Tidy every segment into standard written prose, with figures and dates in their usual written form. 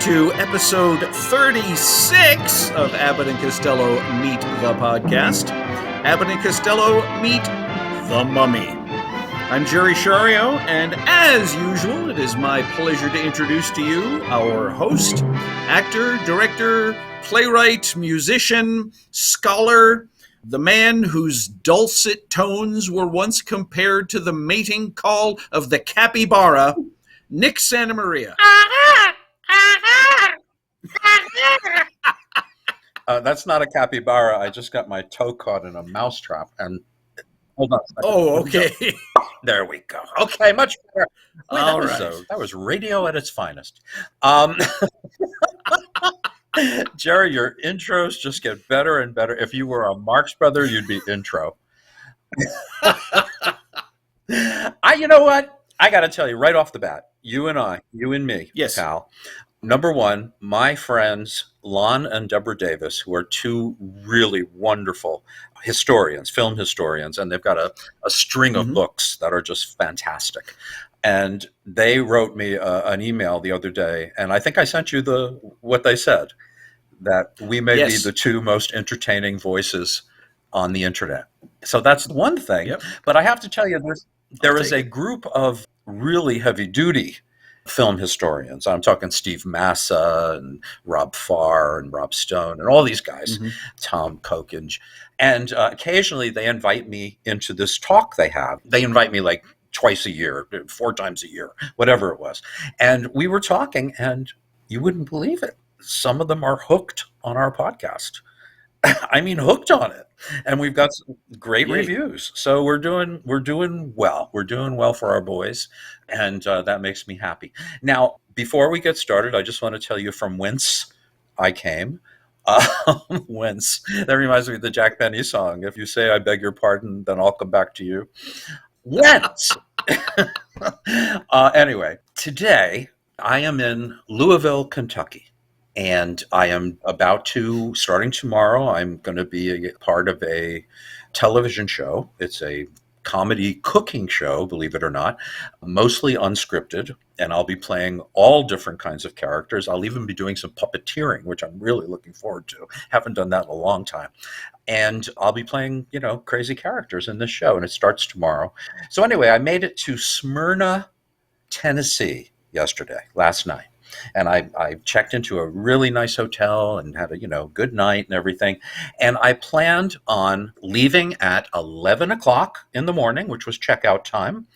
to episode 36 of Abbott and Costello Meet the Podcast. Abbott and Costello Meet the Mummy. I'm Jerry Shario, and as usual, it is my pleasure to introduce to you our host, actor, director, playwright, musician, scholar, the man whose dulcet tones were once compared to the mating call of the capybara, Nick Santamaria. That's not a capybara. I just got my toe caught in a mousetrap. And hold on a second. Oh, okay. There we go. Okay, much better. All right. That was radio at its finest. Jerry, your intros just get better and better. If you were a Marx Brother, you'd be intro. You know what? I got to tell you right off the bat, you and me, yes, pal. Number one, my friends, Lon and Deborah Davis, who are two really wonderful historians, film historians, and they've got a string of books that are just fantastic. And they wrote me an email the other day, and I think I sent you what they said, that we may be the two most entertaining voices on the internet. So that's one thing. Yep. But I have to tell you, there is a group of really heavy-duty film historians. I'm talking Steve Massa and Rob Farr and Rob Stone and all these guys, Tom Kokenge. And occasionally they invite me into this talk they have. They invite me like twice a year, 4 times a year, whatever it was. And we were talking, and you wouldn't believe it. Some of them are hooked on our podcast. I mean, hooked on it. And we've got some great reviews. So we're doing well. We're doing well for our boys. And that makes me happy. Now, before we get started, I just want to tell you from whence I came. Whence. That reminds me of the Jack Benny song. If you say, I beg your pardon, then I'll come back to you. Whence? Anyway, today I am in Louisville, Kentucky. And I am starting tomorrow, I'm going to be a part of a television show. It's a comedy cooking show, believe it or not, mostly unscripted. And I'll be playing all different kinds of characters. I'll even be doing some puppeteering, which I'm really looking forward to. Haven't done that in a long time. And I'll be playing, crazy characters in this show. And it starts tomorrow. So anyway, I made it to Smyrna, Tennessee last night. And I checked into a really nice hotel and had a, good night and everything. And I planned on leaving at 11 o'clock in the morning, which was checkout time.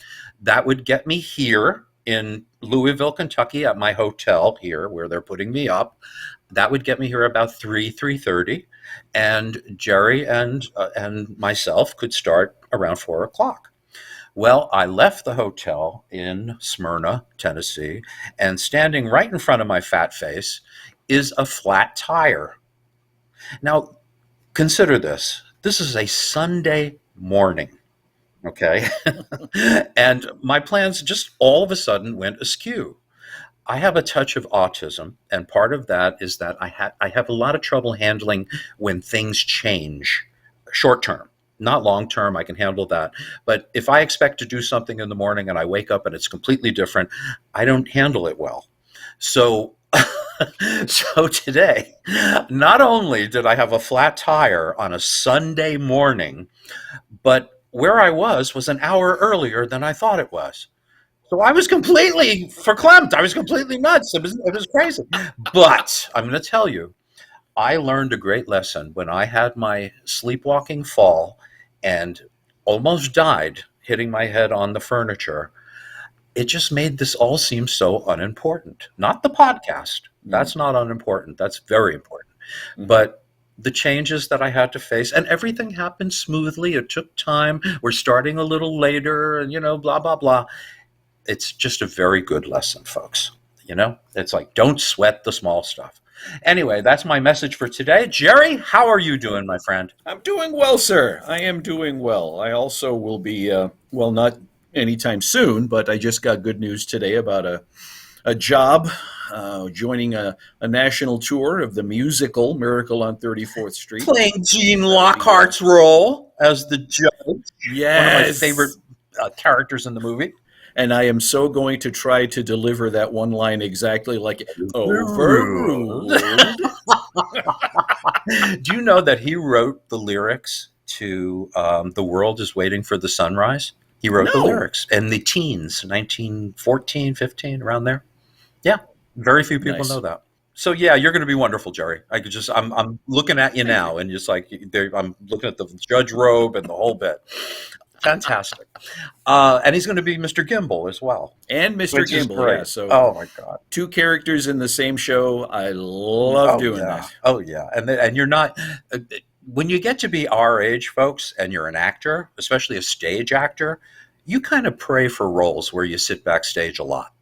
That would get me here in Louisville, Kentucky at my hotel here where they're putting me up. That would get me here about 3:30. And Jerry and myself could start around 4 o'clock. Well, I left the hotel in Smyrna, Tennessee, and standing right in front of my fat face is a flat tire. Now, consider this. This is a Sunday morning, okay? And my plans just all of a sudden went askew. I have a touch of autism, and part of that is that I have a lot of trouble handling when things change short term. Not long term, I can handle that. But if I expect to do something in the morning and I wake up and it's completely different, I don't handle it well. So today, not only did I have a flat tire on a Sunday morning, but where I was an hour earlier than I thought it was. So I was completely verklempt. I was completely nuts. It was crazy. But I'm going to tell you, I learned a great lesson when I had my sleepwalking fall and almost died hitting my head on the furniture. It just made this all seem so unimportant. Not the podcast. That's not unimportant. That's very important. But the changes that I had to face, and everything happened smoothly. It took time. We're starting a little later and, blah, blah, blah. It's just a very good lesson, folks. It's like, don't sweat the small stuff. Anyway, that's my message for today. Jerry, how are you doing, my friend? I'm doing well, sir. I am doing well. I also will be, not anytime soon, but I just got good news today about a job, joining a national tour of the musical Miracle on 34th Street. Playing Gene Lockhart's role as the judge. Yes. One of my favorite characters in the movie. And I am so going to try to deliver that one line exactly like it. Overruled. Overruled. Do you know that he wrote the lyrics to The World is Waiting for the Sunrise? He wrote the No. lyrics in the teens, 1914, 15, around there. Yeah, very few people Nice. know that. So yeah, you're going to be wonderful, Jerry. I'm looking at you Thank now, and just like I'm looking at the judge robe and the whole bit. Fantastic. And he's going to be Mr. Gimbal as well. And Mr. Which is Gimbal, great. yeah. So Oh my God. 2 characters in the same show. I love doing yeah. that. Oh yeah. And you're not when you get to be our age, folks, and you're an actor, especially a stage actor, you kind of pray for roles where you sit backstage a lot.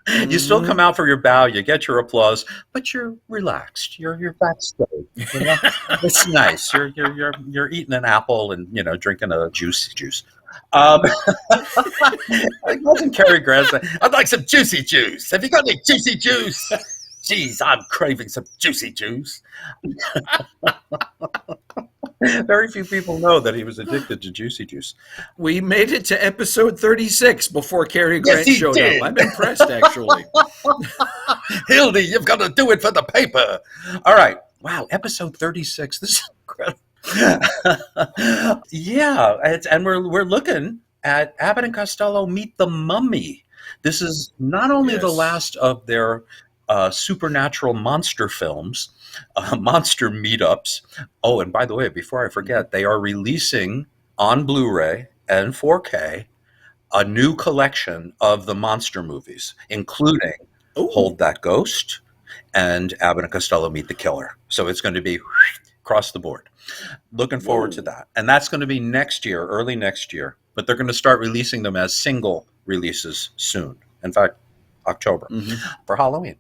You still come out for your bow, you get your applause, but you're relaxed. You're backstage. You know? It's nice. You're eating an apple and drinking a juice. It wasn't Cary Grant saying, "I'd like some juicy juice. Have you got any juicy juice?" Geez, I'm craving some juicy juice. Very few people know that he was addicted to juicy juice. We made it to episode 36 before Cary Grant he showed did. up. I'm impressed, actually. Hildy, you've got to do it for the paper. All right. Wow, episode 36. This is incredible. Yeah, and we're looking at Abbott and Costello Meet the Mummy. This is not only the Yes. last of their supernatural monster films, monster meetups. Oh, and by the way, before I forget, they are releasing on Blu-ray and 4K a new collection of the monster movies, including Ooh. Hold That Ghost and Abbott and Costello Meet the Killer. So it's going to be across the board. Looking forward to that. And that's going to be next year, early next year. But they're going to start releasing them as single releases soon. In fact, October for Halloween.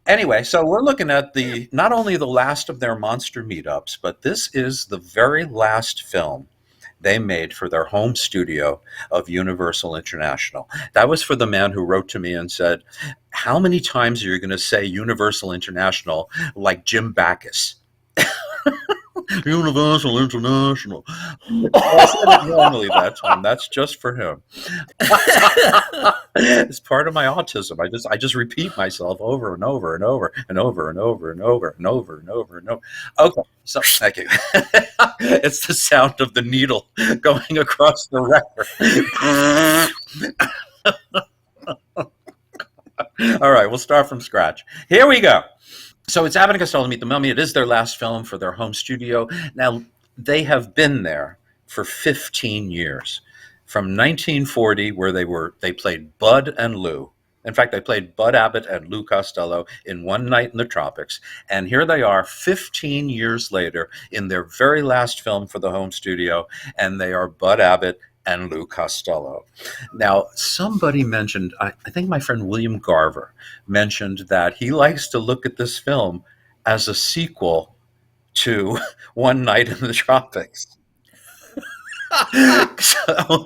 Anyway, so we're looking at not only the last of their monster meetups, but this is the very last film they made for their home studio of Universal International. That was for the man who wrote to me and said, "How many times are you going to say Universal International like Jim Backus?" Universal International. I said it normally that time. That's just for him. It's part of my autism. I just repeat myself over and over and over and over and over and over and over and over and over. Okay, so thank you. It's the sound of the needle going across the record. All right, we'll start from scratch. Here we go. So it's Abbott and Costello Meet the Mummy. It is their last film for their home studio. Now, they have been there for 15 years. From 1940, where they played Bud and Lou. In fact, they played Bud Abbott and Lou Costello in One Night in the Tropics. And here they are 15 years later in their very last film for the home studio, and they are Bud Abbott and Lou Costello. Now, somebody mentioned, I think my friend William Garver mentioned that he likes to look at this film as a sequel to One Night in the Tropics. So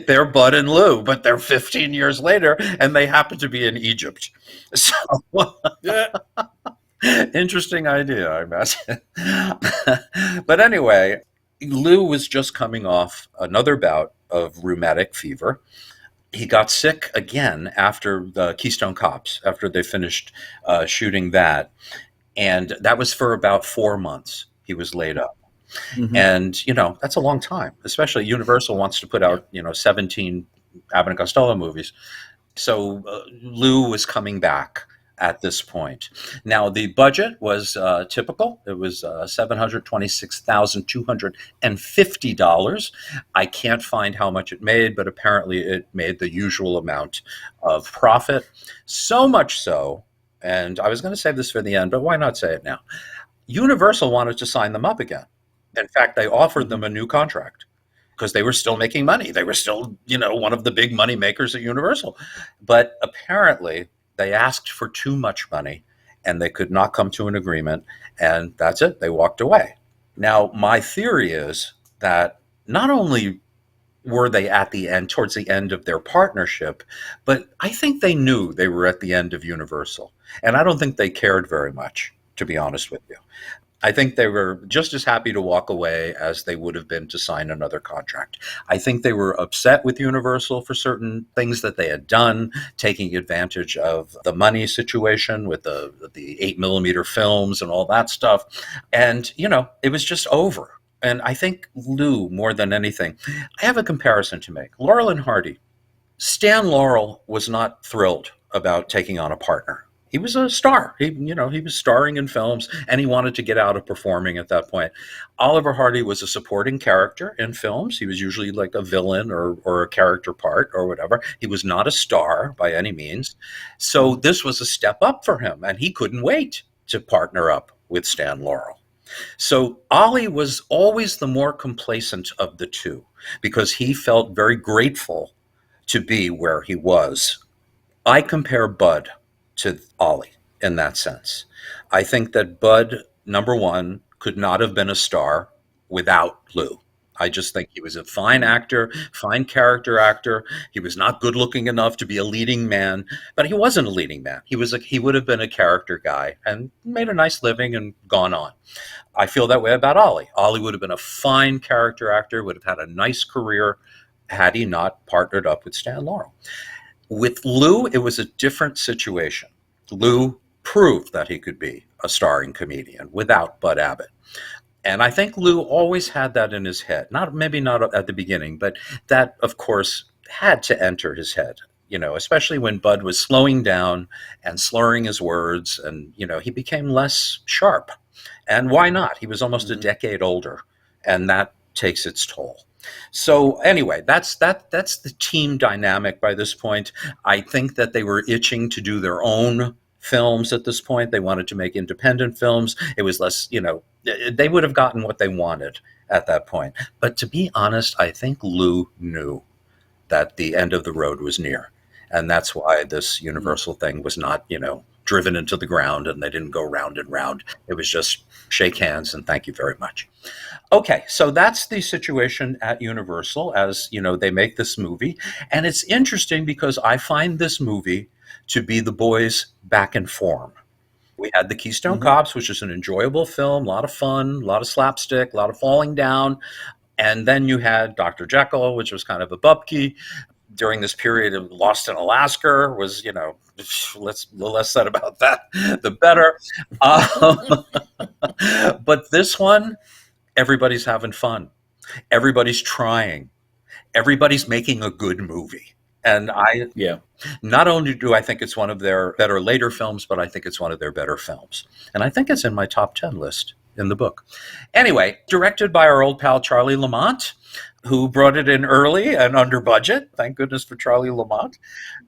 they're Bud and Lou, but they're 15 years later, and they happen to be in Egypt. So, interesting idea, I imagine. But anyway, Lou was just coming off another bout of rheumatic fever. He got sick again after the Keystone Cops, after they finished shooting that. And that was for about 4 months. He was laid up. And, that's a long time, especially Universal wants to put out, 17 Abbott and Costello movies. So Lou was coming back at this point. Now, the budget was typical. It was $726,250. I can't find how much it made, but apparently it made the usual amount of profit. So much so, and I was going to save this for the end, but why not say it now? Universal wanted to sign them up again. In fact, they offered them a new contract because they were still making money. They were still, one of the big money makers at Universal. But apparently, they asked for too much money and they could not come to an agreement. And that's it. They walked away. Now, my theory is that not only were they at the end, towards the end of their partnership, but I think they knew they were at the end of Universal. And I don't think they cared very much, to be honest with you. I think they were just as happy to walk away as they would have been to sign another contract. I think they were upset with Universal for certain things that they had done, taking advantage of the money situation with the 8 millimeter films and all that stuff. And, it was just over. And I think Lou, more than anything, I have a comparison to make. Laurel and Hardy. Stan Laurel was not thrilled about taking on a partner. He was a star. He was starring in films, and he wanted to get out of performing at that point. Oliver Hardy was a supporting character in films. He was usually like a villain or a character part or whatever. He was not a star by any means. So this was a step up for him, and he couldn't wait to partner up with Stan Laurel. So Ollie was always the more complacent of the two because he felt very grateful to be where he was. I compare Bud to Ollie in that sense. I think that Bud, number one, could not have been a star without Lou. I just think he was a fine actor, fine character actor. He was not good looking enough to be a leading man, but he wasn't a leading man. He would have been a character guy and made a nice living and gone on. I feel that way about Ollie. Ollie would have been a fine character actor, would have had a nice career had he not partnered up with Stan Laurel. With Lou, it was a different situation. Lou proved that he could be a starring comedian without Bud Abbott. And I think Lou always had that in his head. Maybe not at the beginning, but that, of course, had to enter his head, especially when Bud was slowing down and slurring his words and, he became less sharp. And why not? He was almost a decade older, and that takes its toll. So anyway, that's the team dynamic by this point. I think that they were itching to do their own films at this point. They wanted to make independent films. It was less, they would have gotten what they wanted at that point. But to be honest, I think Lou knew that the end of the road was near. And that's why this Universal thing was not, driven into the ground and they didn't go round and round. It was just shake hands and thank you very much. Okay, so that's the situation at Universal as, they make this movie. And it's interesting because I find this movie to be the boys back in form. We had The Keystone Cops, which is an enjoyable film, a lot of fun, a lot of slapstick, a lot of falling down. And then you had Dr. Jekyll, which was kind of a bupkey. During this period of Lost in Alaska was, the less said about that, the better. But this one, everybody's having fun. Everybody's trying. Everybody's making a good movie. And not only do I think it's one of their better later films, but I think it's one of their better films. And I think it's in my top 10 list in the book. Anyway, directed by our old pal Charlie Lamont, who brought it in early and under budget. Thank goodness for Charlie Lamont.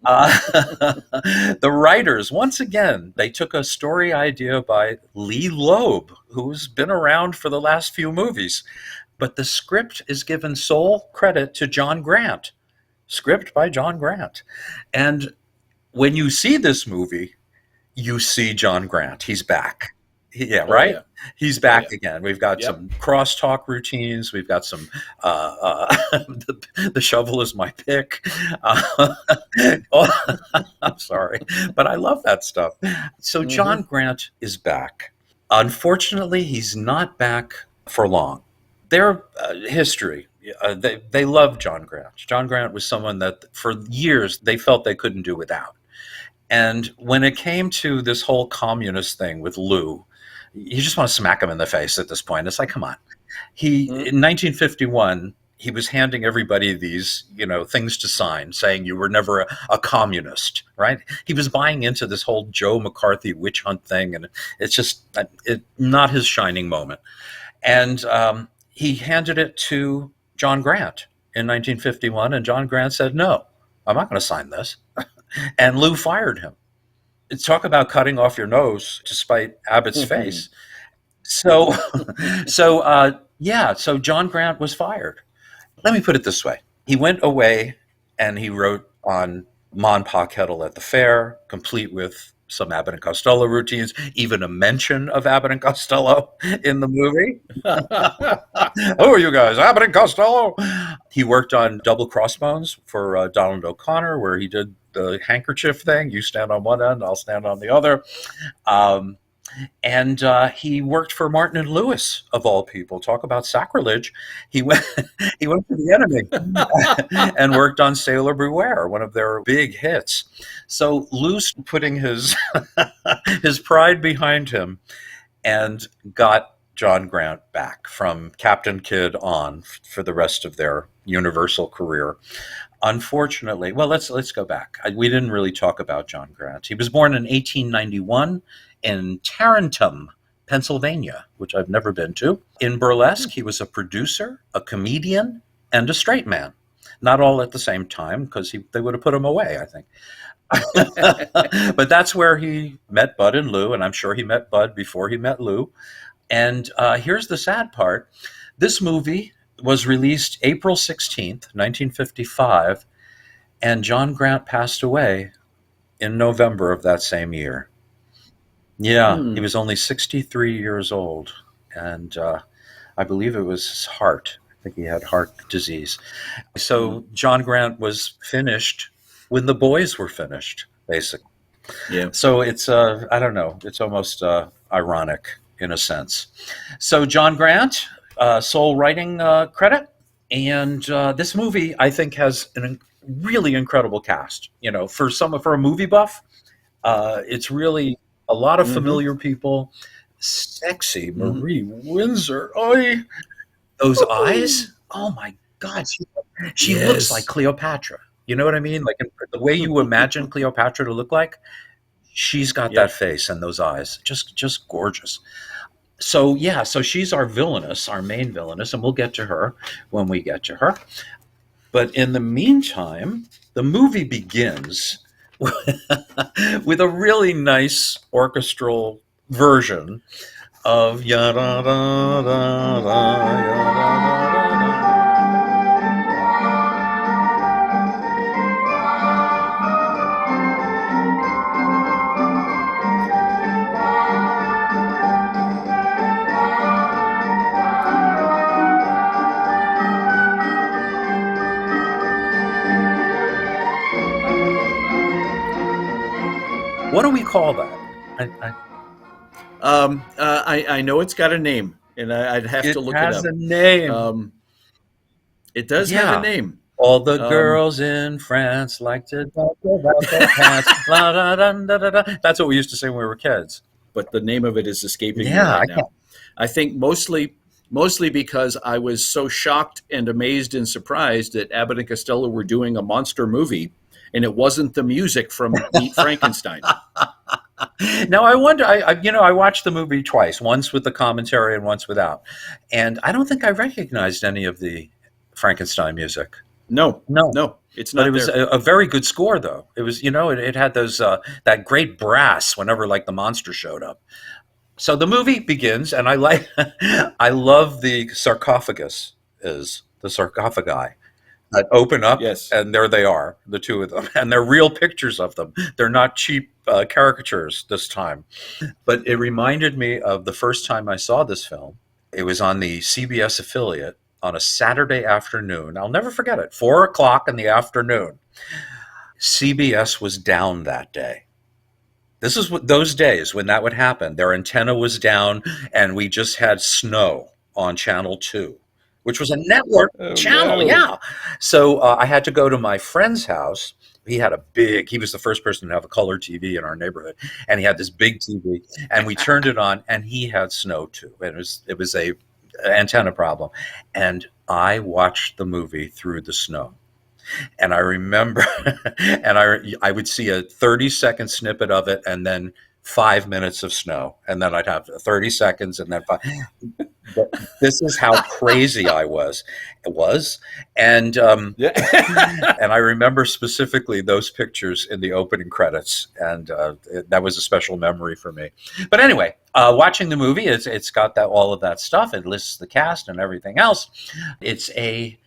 The writers, once again, they took a story idea by Lee Loeb, who's been around for the last few movies. But the script is given sole credit to John Grant. Script by John Grant. And when you see this movie, you see John Grant. He's back. Right? Yeah. He's back again. We've got some crosstalk routines. We've got some, the shovel is my pick. I'm sorry, but I love that stuff. So John Grant is back. Unfortunately, he's not back for long. Their history, they loved John Grant. John Grant was someone that for years they felt they couldn't do without. And when it came to this whole communist thing with Lou, you just want to smack him in the face at this point. It's like, come on. In 1951, he was handing everybody these, things to sign saying you were never a communist, right? He was buying into this whole Joe McCarthy witch hunt thing. And it's just not his shining moment. And he handed it to John Grant in 1951. And John Grant said, no, I'm not going to sign this. And Lou fired him. Talk about cutting off your nose to spite Abbott's face. So John Grant was fired. Let me put it this way. He went away and he wrote on Mon Pa Kettle at the Fair, complete with some Abbott and Costello routines, even a mention of Abbott and Costello in the movie. Who are you guys, Abbott and Costello? He worked on Double Crossbones for Donald O'Connor, where he did the handkerchief thing. You stand on one end, I'll stand on the other. And he worked for Martin and Lewis, of all people. Talk about sacrilege. He went, he went to the enemy and worked on Sailor Beware, one of their big hits. So Lou's putting his his pride behind him and got John Grant back from Captain Kidd on for the rest of their Universal career. Unfortunately, well, let's go back. We didn't really talk about John Grant. He was born in 1891 in Tarentum, Pennsylvania, which I've never been to. In burlesque, he was a producer, a comedian, and a straight man. Not all at the same time, because they would have put him away, I think. But that's where he met Bud and Lou, and I'm sure he met Bud before he met Lou. And here's the sad part. This movie was released April 16th, 1955, and John Grant passed away in November of that same year. Yeah, he was only 63 years old, and I believe it was his heart. I think he had heart disease. So John Grant was finished when the boys were finished, basically. Yeah. So it's, I don't know, it's almost ironic in a sense. So John Grant, sole writing credit. And this movie, I think, has a really incredible cast. You know, for a movie buff, it's really a lot of familiar people. Sexy Marie Windsor. Those eyes. Oh my God. She looks like Cleopatra. You know what I mean? Like the way you imagine Cleopatra to look like, she's got that face and those eyes. Just gorgeous. So yeah, so she's our villainess, our main villainess, and we'll get to her when we get to her. But in the meantime, the movie begins with a really nice orchestral version of ya da da da da ya da da da. What do we call that? I know it's got a name, and I'd have to look it up. It has a name. It does have a name. All the girls in France like to talk about their pants. La, da, da, da, da, da. That's what we used to say when we were kids. But the name of it is escaping me right now. I think mostly because I was so shocked and amazed and surprised that Abbott and Costello were doing a monster movie, and it wasn't the music from Meet Frankenstein. Now I wonder. I watched the movie twice, once with the commentary and once without, and I don't think I recognized any of the Frankenstein music. No, it's not. But it was a very good score, though. It was, it had those that great brass whenever like the monster showed up. So the movie begins, and I love the sarcophagus, the sarcophagi that open up, and there they are, the two of them, and they're real pictures of them. They're not cheap caricatures this time. But it reminded me of the first time I saw this film. It was on the CBS affiliate on a Saturday afternoon. I'll never forget it. 4:00 in the afternoon. CBS was down that day. This is those days when that would happen. Their antenna was down, and we just had snow on Channel 2, which was a network channel. No. Yeah. So I had to go to my friend's house. He was the first person to have a color TV in our neighborhood. And he had this big TV, and we turned it on, and he had snow too. And it was a antenna problem. And I watched the movie through the snow. And I remember, and I would see a 30-second snippet of it, and then 5 minutes of snow, and then I'd have 30 seconds, and then 5. This is how crazy I was. It was, and and I remember specifically those pictures in the opening credits, and that was a special memory for me. But anyway, watching the movie, it's got all of that stuff. It lists the cast and everything else. It's a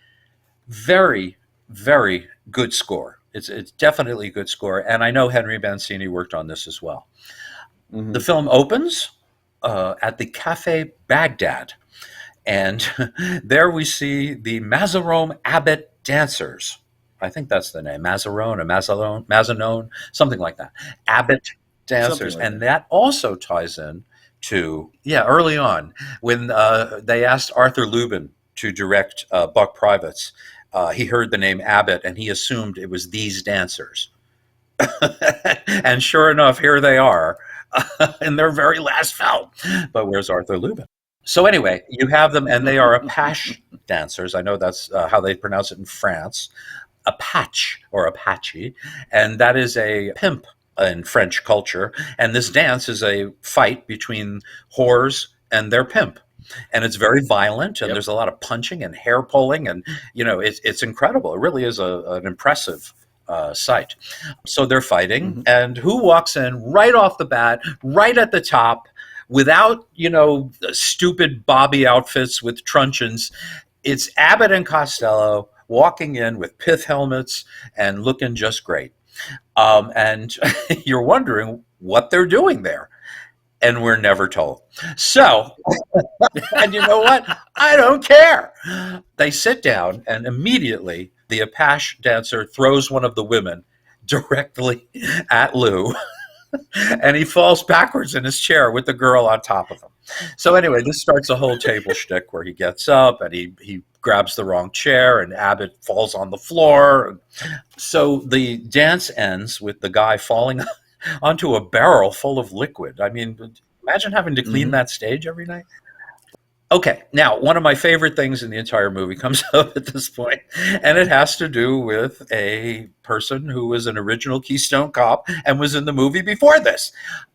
very, very good score. It's definitely a good score, and I know Henry Mancini worked on this as well. Mm-hmm. The film opens at the Café Baghdad, and there we see the Mazarone Abbott dancers. I think that's the name, Mazarone or Mazzanone, something like that. Abbott dancers, and that also ties in to, early on, when they asked Arthur Lubin to direct Buck Privates, he heard the name Abbott and he assumed it was these dancers. And sure enough, here they are in their very last film. But where's Arthur Lubin? So anyway, you have them, and they are Apache dancers. I know that's how they pronounce it in France. Apache or Apache, and that is a pimp in French culture. And this dance is a fight between whores and their pimp. And it's very violent, and there's a lot of punching and hair pulling, and it's incredible. It really is an impressive sight. So they're fighting, and who walks in right off the bat, right at the top, without stupid Bobby outfits with truncheons? It's Abbott and Costello walking in with pith helmets and looking just great. And you're wondering what they're doing there. And we're never told. So, and you know what? I don't care. They sit down, and immediately the Apache dancer throws one of the women directly at Lou. And he falls backwards in his chair with the girl on top of him. So anyway, this starts a whole table shtick where he gets up and he grabs the wrong chair, and Abbott falls on the floor. So the dance ends with the guy falling onto a barrel full of liquid. I mean, imagine having to clean that stage every night. Okay, now one of my favorite things in the entire movie comes up at this point, and it has to do with a person who was an original Keystone Cop and was in the movie before this,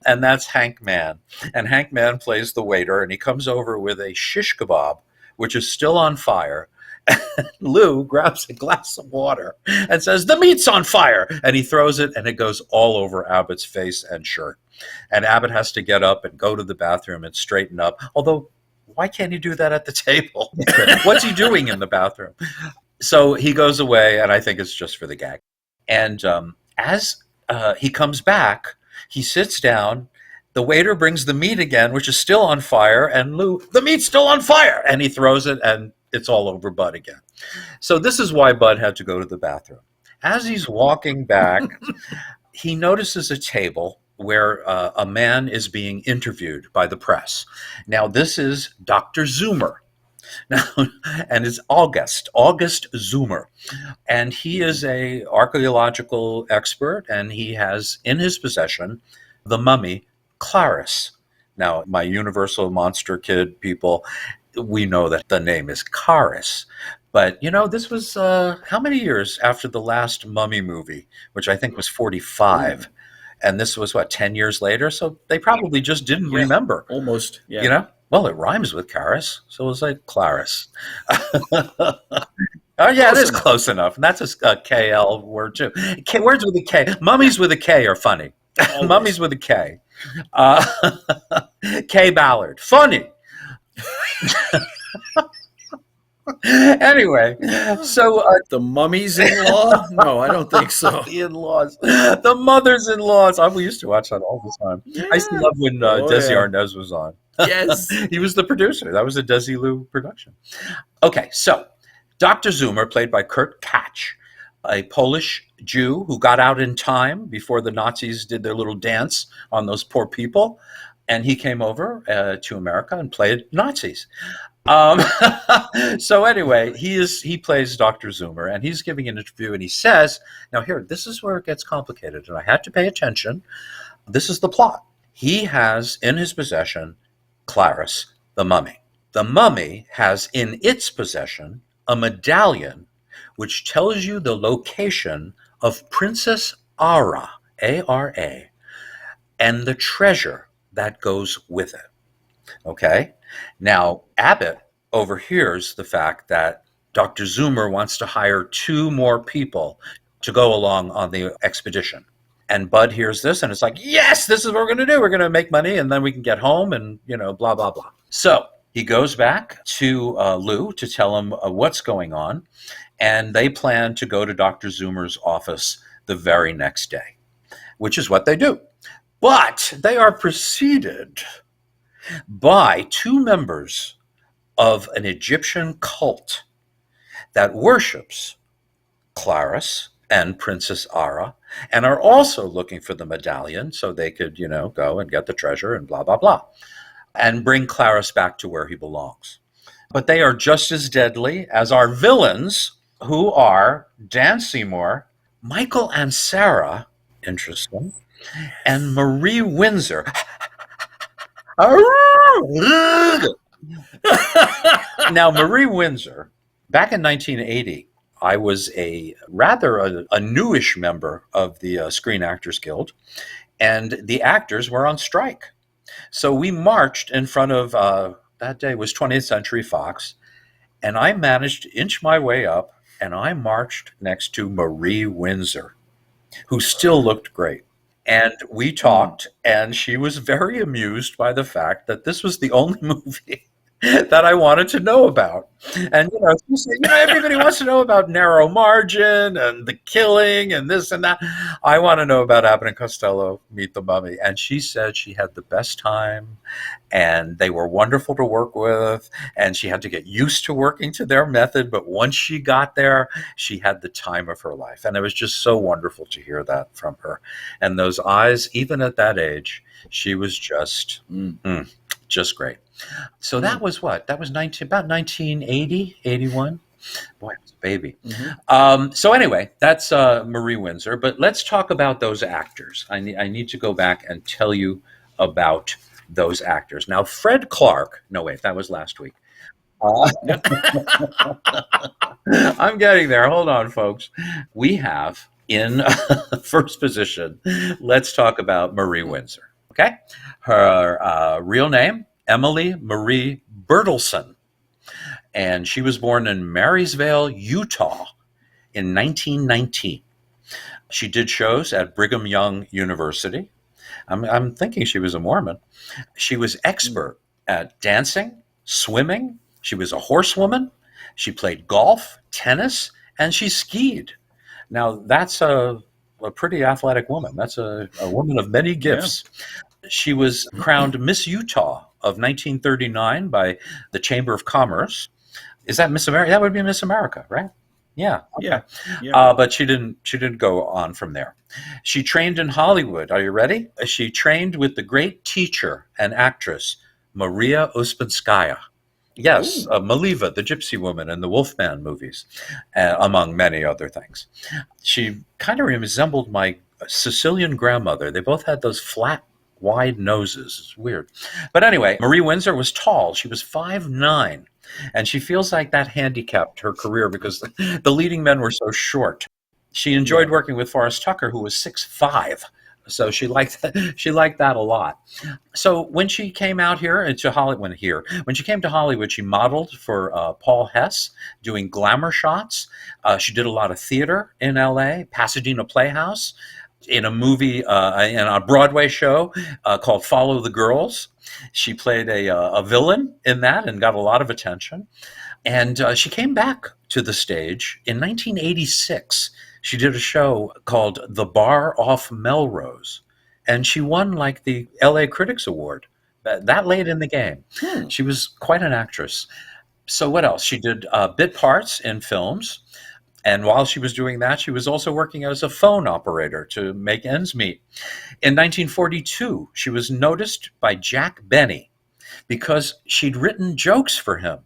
and that's Hank Mann. And Hank Mann plays the waiter, and he comes over with a shish kebab, which is still on fire. Lou grabs a glass of water and says, "The meat's on fire!" And he throws it, and it goes all over Abbott's face and shirt. And Abbott has to get up and go to the bathroom and straighten up, although why can't he do that at the table? What's he doing in the bathroom? So he goes away, and I think it's just for the gag. And as he comes back, he sits down. The waiter brings the meat again, which is still on fire, and Lou, "The meat's still on fire!" And he throws it, and it's all over Bud again. So this is why Bud had to go to the bathroom. As he's walking back, he notices a table where a man is being interviewed by the press. Now, this is Dr. Zoomer. Now, and it's August Zoomer. And he is a archaeological expert, and he has in his possession the mummy Klaris. Now, my Universal Monster Kid people, we know that the name is Klaris. But, this was how many years after the last Mummy movie, which I think was 45. And this was, 10 years later? So they probably just didn't remember. Almost, yeah. Well, it rhymes with Karis, so it was like Klaris. Oh, yeah, it is close enough. And that's a KL word, too. Words with a K. Mummies with a K are funny. Mummies with a K. K Ballard. Funny. Anyway, so the mummies-in-law? No, I don't think so. The in-laws, the mothers-in-laws. We used to watch that all the time. Yeah. I used to love when Desi Arnaz was on. Yes, he was the producer. That was a Desilu production. Okay, so Dr. Zoomer, played by Kurt Katch, a Polish Jew who got out in time before the Nazis did their little dance on those poor people, and he came over to America and played Nazis. So anyway, he plays Dr. Zoomer, and he's giving an interview, and he says, now here, this is where it gets complicated, and I had to pay attention. This is the plot. He has in his possession Klaris, the mummy. The mummy has in its possession a medallion which tells you the location of Princess Ara, A-R-A, and the treasure that goes with it. Okay? Now, Abbott overhears the fact that Dr. Zoomer wants to hire 2 more people to go along on the expedition. And Bud hears this, and it's like, yes, this is what we're going to do. We're going to make money, and then we can get home and, blah, blah, blah. So he goes back to Lou to tell him what's going on, and they plan to go to Dr. Zoomer's office the very next day, which is what they do. But they are preceded by 2 members of an Egyptian cult that worships Klaris and Princess Ara, and are also looking for the medallion so they could, go and get the treasure and blah, blah, blah. and bring Klaris back to where he belongs. But they are just as deadly as our villains, who are Dan Seymour, Michael and Sarah, interesting, and Marie Windsor. Now, Marie Windsor, back in 1980, I was a newish member of the Screen Actors Guild, and the actors were on strike. So we marched in front of, that day was 20th Century Fox, and I managed to inch my way up, and I marched next to Marie Windsor, who still looked great. And we talked, and she was very amused by the fact that this was the only movie that I wanted to know about. And, she said, everybody wants to know about Narrow Margin and the killing and this and that. I want to know about Abbott and Costello Meet the Mummy. And she said she had the best time, and they were wonderful to work with, and she had to get used to working to their method. But once she got there, she had the time of her life. And it was just so wonderful to hear that from her. And those eyes, even at that age, she was just great. So that was what? That was about 1980, 81. Boy, I was a baby. So anyway, that's Marie Windsor. But let's talk about those actors. I need to go back and tell you about those actors. Now, Fred Clark. No, wait, that was last week. I'm getting there. Hold on, folks. We have in first position, let's talk about Marie Windsor. Okay? Her real name, Emily Marie Bertelsen, and she was born in Marysville, Utah in 1919. She did shows at Brigham Young University. I'm thinking she was a Mormon. She was expert at dancing, swimming. She was a horsewoman. She played golf, tennis, and she skied. Now, that's a pretty athletic woman. That's a woman of many gifts. Yeah. She was crowned Miss Utah of 1939 by the Chamber of Commerce. Is that Miss America? That would be Miss America, right? Yeah. Okay. Yeah. But she didn't go on from there. She trained in Hollywood. Are you ready? She trained with the great teacher and actress Maria Ouspenskaya. Yes, Maliva, the Gypsy Woman in the Wolfman movies, among many other things. She kind of resembled my Sicilian grandmother. They both had those flat, wide noses. It's weird. But anyway, Marie Windsor was tall. She was 5'9", and she feels like that handicapped her career because the leading men were so short. She enjoyed working with Forrest Tucker, who was 6'5". So she liked that a lot. So when she came out here to Hollywood, when she came to Hollywood, she modeled for Paul Hess, doing glamour shots. She did a lot of theater in L.A., Pasadena Playhouse, in a movie, in a Broadway show called Follow the Girls. She played a villain in that and got a lot of attention. And she came back to the stage in 1986. She did a show called The Bar Off Melrose, and she won like the LA Critics Award that late in the game. She was quite an actress. So what else? She did bit parts in films, and while she was doing that, she was also working as a phone operator to make ends meet. In 1942, she was noticed by Jack Benny because she'd written jokes for him.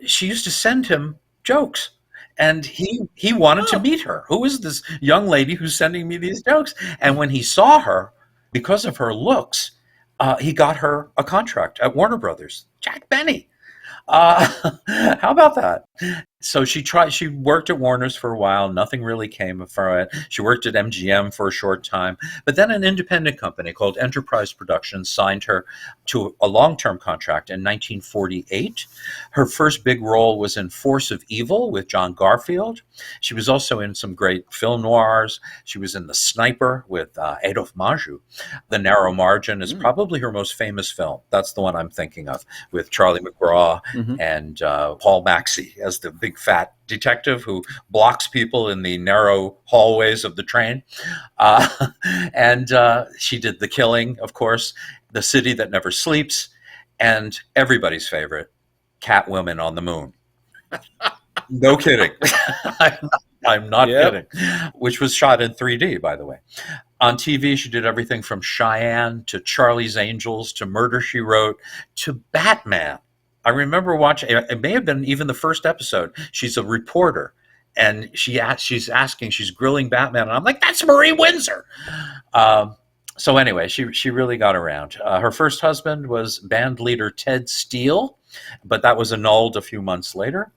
She used to send him jokes. And he wanted to meet her. Who is this young lady who's sending me these jokes? And when he saw her, because of her looks, he got her a contract at Warner Brothers. Jack Benny. How about that? So she worked at Warner's for a while. Nothing really came from it. She worked at MGM for a short time. But then an independent company called Enterprise Productions signed her to a long-term contract in 1948. Her first big role was in Force of Evil with John Garfield. She was also in some great film noirs. She was in The Sniper with Adolphe Menjou. The Narrow Margin is probably her most famous film. That's the one I'm thinking of, with Charlie McGraw and Paul Maxey as the big fat detective who blocks people in the narrow hallways of the train. And she did The Killing, of course, The City That Never Sleeps, and everybody's favorite, Catwoman on the Moon. No kidding. I'm not kidding. Which was shot in 3D, by the way. On TV, she did everything from Cheyenne to Charlie's Angels to Murder, She Wrote to Batman. I remember watching, it may have been even the first episode. She's a reporter and she's grilling Batman. And I'm like, that's Marie Windsor. So anyway, she really got around. Her first husband was band leader Ted Steele, but that was annulled a few months later.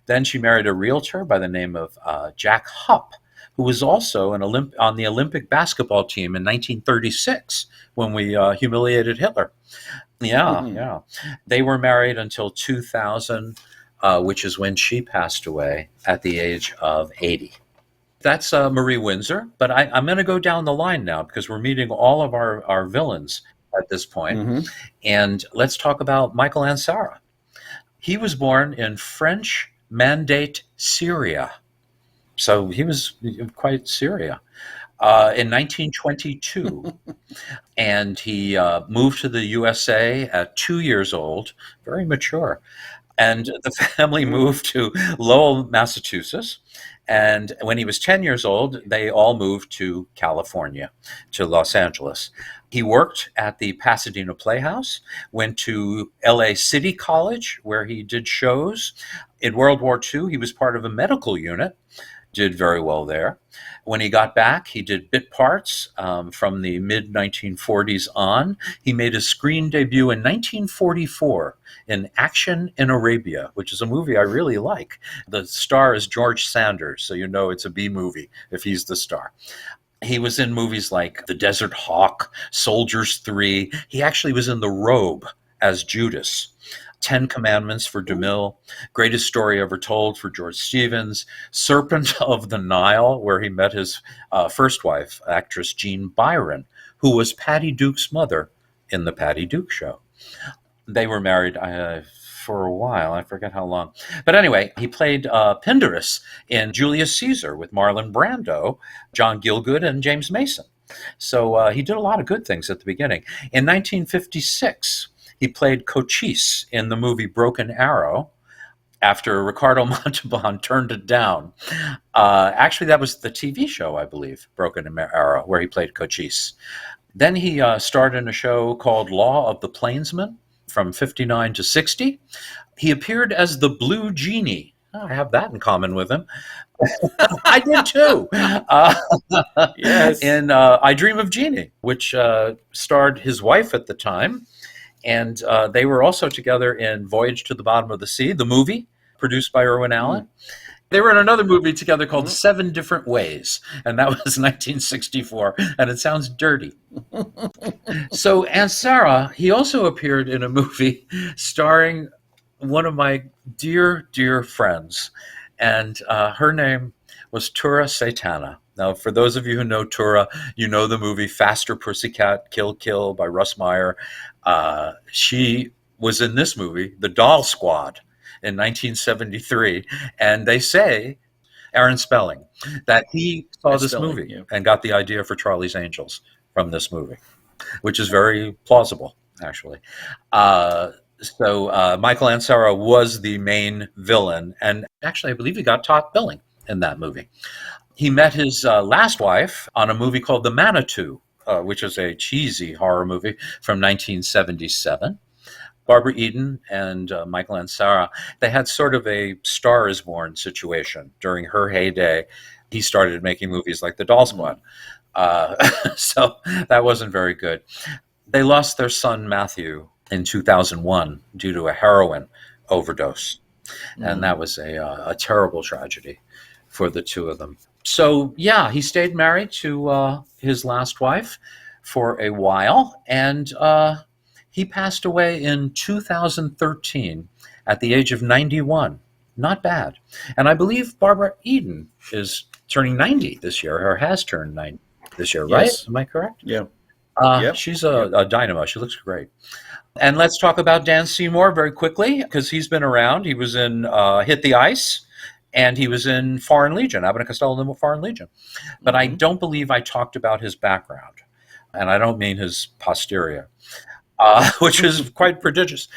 Then she married a realtor by the name of Jack Hupp, who was also on the Olympic basketball team in 1936 when we humiliated Hitler. Yeah. They were married until 2000, which is when she passed away at the age of 80. That's Marie Windsor, but I'm going to go down the line now because we're meeting all of our villains at this point. And let's talk about Michael Ansara. He was born in French Mandate, Syria. So he was quite Syria in 1922. And he moved to the USA at 2 years old, very mature. And the family moved to Lowell, Massachusetts. And when he was 10 years old, they all moved to California, to Los Angeles. He worked at the Pasadena Playhouse, went to LA City College, where he did shows. In World War II, he was part of a medical unit, did very well there. When he got back, he did bit parts from the mid-1940s on. He made his screen debut in 1944 in Action in Arabia, which is a movie I really like. The star is George Sanders, so you know it's a B movie if he's the star. He was in movies like The Desert Hawk, Soldiers 3. He actually was in The Robe as Judas. 10 Commandments for DeMille, Greatest Story Ever Told for George Stevens, Serpent of the Nile, where he met his first wife, actress Jean Byron, who was Patty Duke's mother in The Patty Duke Show. They were married for a while. I forget how long. But anyway, he played Pindarus in Julius Caesar with Marlon Brando, John Gielgud, and James Mason. So he did a lot of good things at the beginning. In 1956, he played Cochise in the movie Broken Arrow after Ricardo Montalban turned it down. Actually, that was the TV show, I believe, Broken Arrow, where he played Cochise. Then he starred in a show called Law of the Plainsman from 59 to 60. He appeared as the Blue Genie. I have that in common with him. I did too. Yes. In I Dream of Jeannie, which starred his wife at the time. And they were also together in Voyage to the Bottom of the Sea, the movie produced by Irwin Allen. They were in another movie together called 7 Different Ways, and that was 1964, and it sounds dirty. So Ansara, he also appeared in a movie starring one of my dear, dear friends, and her name was Tura Satana. Now, for those of you who know Tura, you know the movie Faster Pussycat, Kill Kill by Russ Meyer. She was in this movie, The Doll Squad, in 1973. And they say, Aaron Spelling, that he saw this movie and got the idea for Charlie's Angels from this movie, which is very plausible, actually. So Michael Ansara was the main villain. And actually, I believe he got top billing in that movie. He met his last wife on a movie called The Manitou, which is a cheesy horror movie from 1977. Barbara Eden and Michael Ansara, they had sort of a Star is Born situation during her heyday. He started making movies like The Doll Squad. So that wasn't very good. They lost their son, Matthew, in 2001 due to a heroin overdose. And that was a terrible tragedy for the two of them. So, yeah, he stayed married to his last wife for a while, and he passed away in 2013 at the age of 91. Not bad. And I believe Barbara Eden is turning 90 this year, or has turned 90 this year, right? Yes. Am I correct? Yeah. She's a dynamo. She looks great. And let's talk about Dan Seymour very quickly, because he's been around. He was in Hit the Ice. And he was in Foreign Legion, Abbott and Costello in Foreign Legion. But I don't believe I talked about his background. And I don't mean his posterior, which is quite prodigious.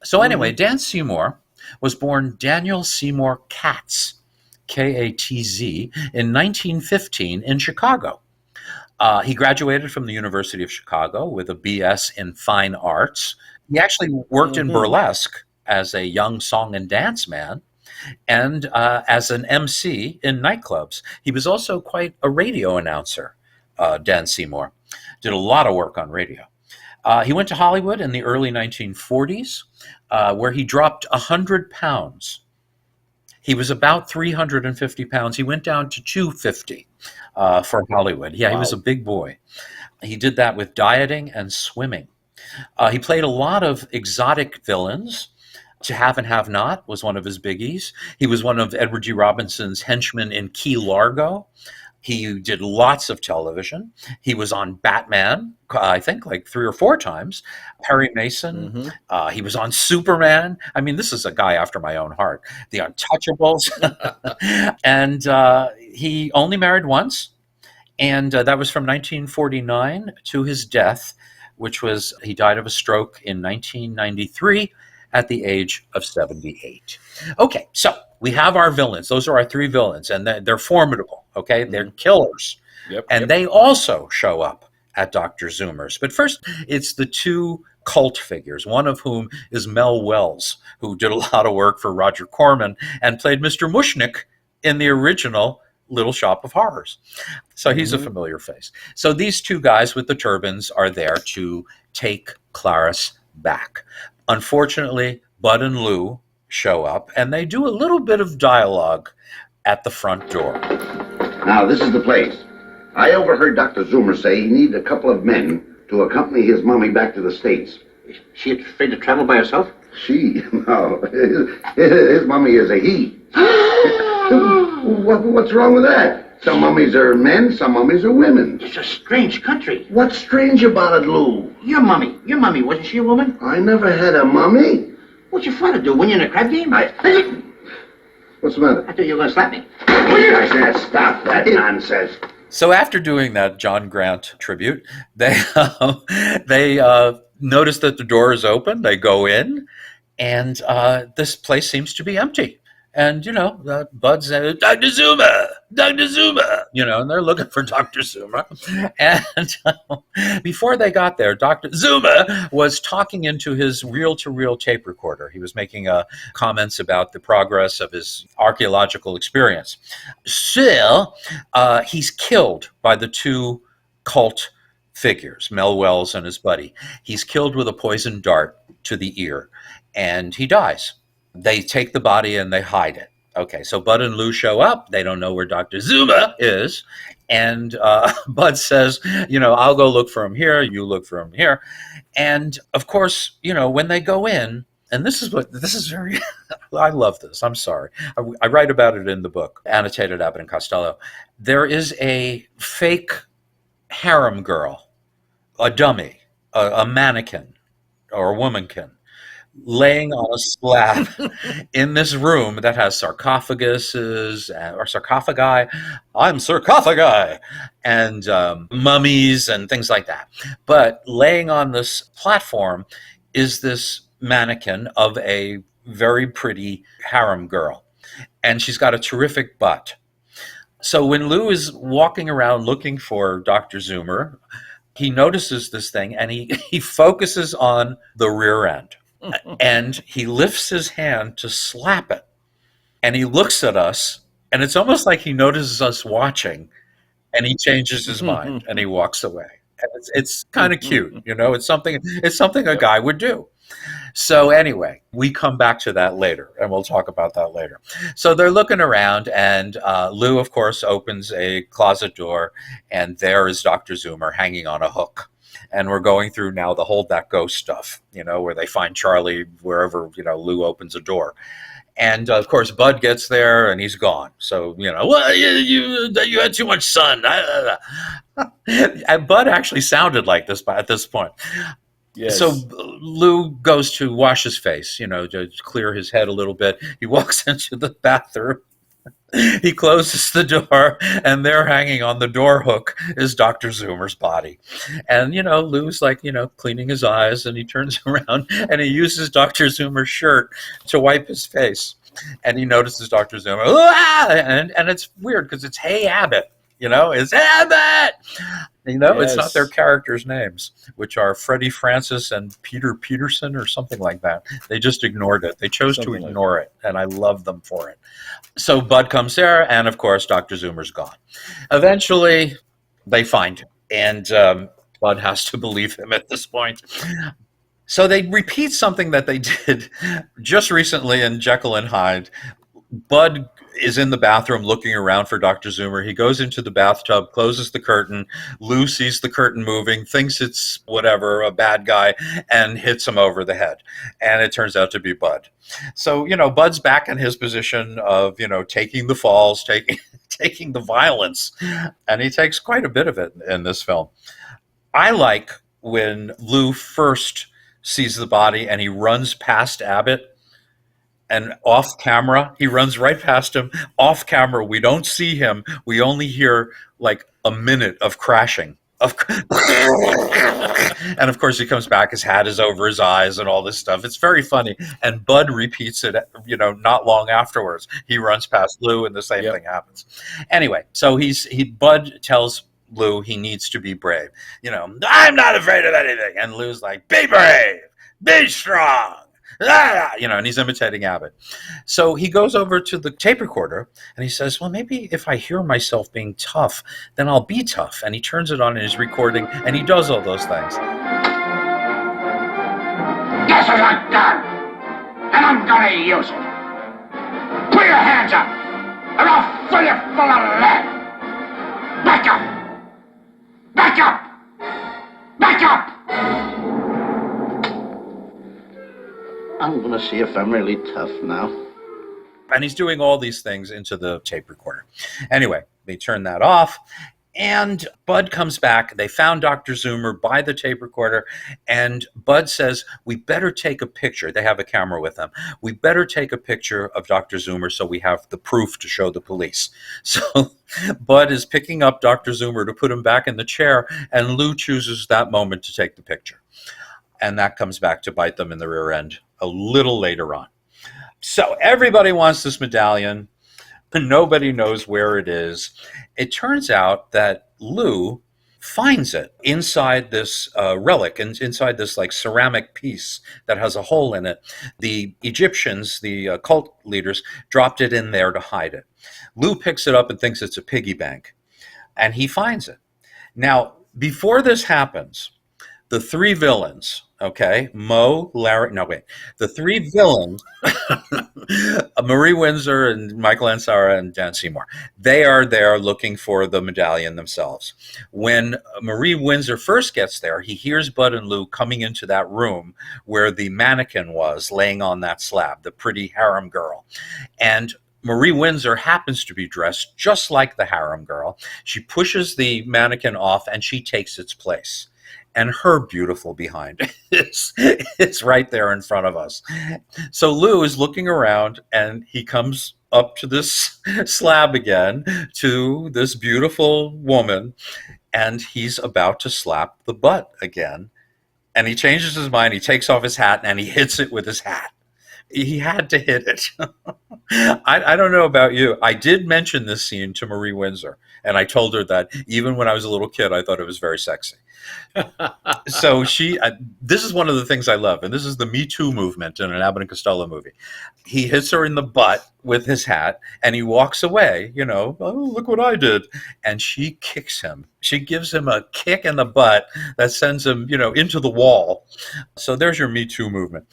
So anyway, Dan Seymour was born Daniel Seymour Katz, Katz, in 1915 in Chicago. He graduated from the University of Chicago with a BS in Fine Arts. He actually worked in burlesque as a young song and dance man and as an MC in nightclubs. He was also quite a radio announcer, Dan Seymour. Did a lot of work on radio. He went to Hollywood in the early 1940s, where he dropped 100 pounds. He was about 350 pounds. He went down to 250 for Hollywood. Yeah, wow. He was a big boy. He did that with dieting and swimming. He played a lot of exotic villains. To Have and Have Not was one of his biggies. He was one of Edward G. Robinson's henchmen in Key Largo. He did lots of television. He was on Batman, I think like 3 or 4 times. Perry Mason. He was on Superman. I mean, this is a guy after my own heart. The Untouchables. And he only married once. And that was from 1949 to his death, which was, he died of a stroke in 1993 at the age of 78. Okay, so we have our villains. Those are our 3 villains, and they're formidable, okay? They're killers. And they also show up at Dr. Zoomer's. But first, it's the 2 cult figures, one of whom is Mel Wells, who did a lot of work for Roger Corman and played Mr. Mushnick in the original Little Shop of Horrors. So he's a familiar face. So these 2 guys with the turbans are there to take Klaris back. Unfortunately, Bud and Lou show up, and they do a little bit of dialogue at the front door. Now, this is the place. I overheard Dr. Zoomer say he needed a couple of men to accompany his mommy back to the States. Is she afraid to travel by herself? She? No. His mommy is a he. What's wrong with that? Some mummies are men, some mummies are women. It's a strange country. What's strange about it, Lou? Your mummy, wasn't she a woman? I never had a mummy. What'd your father do, win you in a crab game? What's the matter? I thought you were going to slap me. I said, stop that nonsense. So after doing that John Grant tribute, they notice that the door is open. They go in, and this place seems to be empty. And, Bud said, Dr. Zoomer, and they're looking for Dr. Zoomer. And before they got there, Dr. Zoomer was talking into his reel-to-reel tape recorder. He was making comments about the progress of his archaeological experience. So he's killed by the 2 cult figures, Mel Wells and his buddy. He's killed with a poisoned dart to the ear, and he dies. They take the body and they hide it. Okay, so Bud and Lou show up. They don't know where Dr. Zoomer is. And Bud says, I'll go look for him here. You look for him here. And of course, when they go in, and this is very, I love this. I'm sorry. I write about it in the book, Annotated Abbott and Costello. There is a fake harem girl, a dummy, a mannequin or a womankin, laying on a slab in this room that has sarcophaguses or sarcophagi. I'm sarcophagi and mummies and things like that. But laying on this platform is this mannequin of a very pretty harem girl. And she's got a terrific butt. So when Lou is walking around looking for Dr. Zoomer, he notices this thing and he focuses on the rear end. And he lifts his hand to slap it. And he looks at us, and it's almost like he notices us watching, and he changes his mind, and he walks away. And it's kind of cute, It's something a guy would do. So anyway, we come back to that later, and we'll talk about that later. So they're looking around, and Lou, of course, opens a closet door, and there is Dr. Zoomer hanging on a hook. And we're going through now the Hold That Ghost stuff, where they find Charlie wherever, Lou opens a door. And, of course, Bud gets there and he's gone. So, well, you had too much sun. And Bud actually sounded like this at this point. Yes. So Lou goes to wash his face, to clear his head a little bit. He walks into the bathroom. He closes the door, and there hanging on the door hook is Dr. Zoomer's body. And, Lou's like, cleaning his eyes, and he turns around and he uses Dr. Zoomer's shirt to wipe his face. And he notices Dr. Zoomer, and it's weird because it's, hey, Abbott. It's Abbott. It's not their Yes. characters' names, which are Freddie Francis and Peter Peterson or something like that. They just ignored it. They chose to Something like ignore it, and I love them for it. So Bud comes there, and of course, Dr. Zoomer's gone. Eventually, they find him, and Bud has to believe him at this point. So they repeat something that they did just recently in Jekyll and Hyde. Bud is in the bathroom looking around for Dr. Zoomer. He goes into the bathtub, closes the curtain. Lou sees the curtain moving, thinks it's whatever, a bad guy, and hits him over the head. And it turns out to be Bud. So, Bud's back in his position of, taking the falls, taking the violence. And he takes quite a bit of it in this film. I like when Lou first sees the body and he runs past Abbott. And off camera, he runs right past him. Off camera, we don't see him. We only hear like a minute of crashing. And of course, he comes back. His hat is over his eyes and all this stuff. It's very funny. And Bud repeats it, not long afterwards. He runs past Lou, and the same thing happens. Anyway, so Bud tells Lou he needs to be brave. I'm not afraid of anything. And Lou's like, be brave, be strong. And he's imitating Abbott. So he goes over to the tape recorder and he says, well, maybe if I hear myself being tough, then I'll be tough. And he turns it on in his recording and he does all those things. This is a gun, and I'm gonna use it. Put your hands up, or I'll fill you full of lead. Back up! Back up! Back up! I'm gonna see if I'm really tough now. And he's doing all these things into the tape recorder. Anyway, they turn that off, and Bud comes back. They found Dr. Zoomer by the tape recorder, and Bud says, we better take a picture. They have a camera with them. We better take a picture of Dr. Zoomer so we have the proof to show the police. So Bud is picking up Dr. Zoomer to put him back in the chair, and Lou chooses that moment to take the picture. And that comes back to bite them in the rear end a little later on. So everybody wants this medallion, but nobody knows where it is. It turns out that Lou finds it inside this relic, and inside this like ceramic piece that has a hole in it. The Egyptians, the cult leaders, dropped it in there to hide it. Lou picks it up and thinks it's a piggy bank, and he finds it. Now, before this happens, the three villains, the three villains, Marie Windsor and Michael Ansara and Dan Seymour, they are there looking for the medallion themselves. When Marie Windsor first gets there, he hears Bud and Lou coming into that room where the mannequin was laying on that slab, the pretty harem girl. And Marie Windsor happens to be dressed just like the harem girl. She pushes the mannequin off and she takes its place. And her beautiful behind is right there in front of us. So Lou is looking around and he comes up to this slab again, to this beautiful woman, and he's about to slap the butt again. And he changes his mind, he takes off his hat, and he hits it with his hat. He had to hit it. I don't know about you. I did mention this scene to Marie Windsor, and I told her that even when I was a little kid, I thought it was very sexy. So this is one of the things I love, and this is the Me Too movement in an Abbott and Costello movie. He hits her in the butt with his hat, and he walks away, oh, look what I did. And she kicks him. She gives him a kick in the butt that sends him, into the wall. So there's your Me Too movement.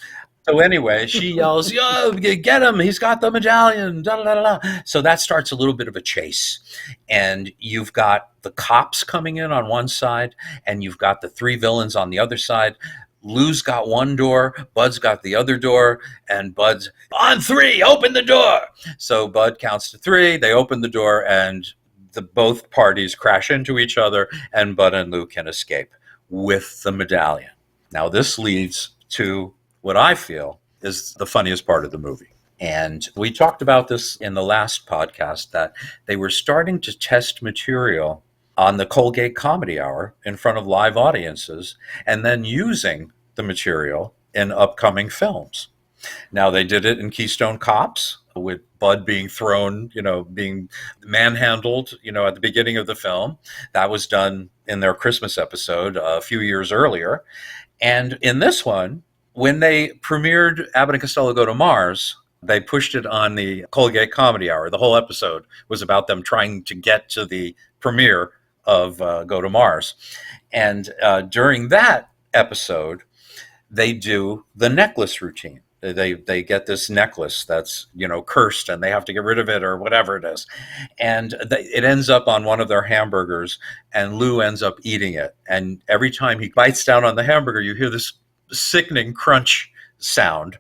So anyway, she yells, yo, get him. He's got the medallion. Da, da, da, da. So that starts a little bit of a chase. And you've got the cops coming in on one side, and you've got the three villains on the other side. Lou's got one door, Bud's got the other door, and Bud's on three, open the door. So Bud counts to three, they open the door, and both parties crash into each other, and Bud and Lou can escape with the medallion. Now this leads to what I feel is the funniest part of the movie. And we talked about this in the last podcast, that they were starting to test material on the Colgate Comedy Hour in front of live audiences, and then using the material in upcoming films. Now, they did it in Keystone Cops with Bud being thrown, being manhandled, at the beginning of the film. That was done in their Christmas episode a few years earlier. And in this one, when they premiered Abbott and Costello Go to Mars, they pushed it on the Colgate Comedy Hour. The whole episode was about them trying to get to the premiere of Go to Mars. And during that episode, they do the necklace routine. They get this necklace that's, cursed, and they have to get rid of it or whatever it is. And it ends up on one of their hamburgers, and Lou ends up eating it. And every time he bites down on the hamburger, you hear this sickening crunch sound.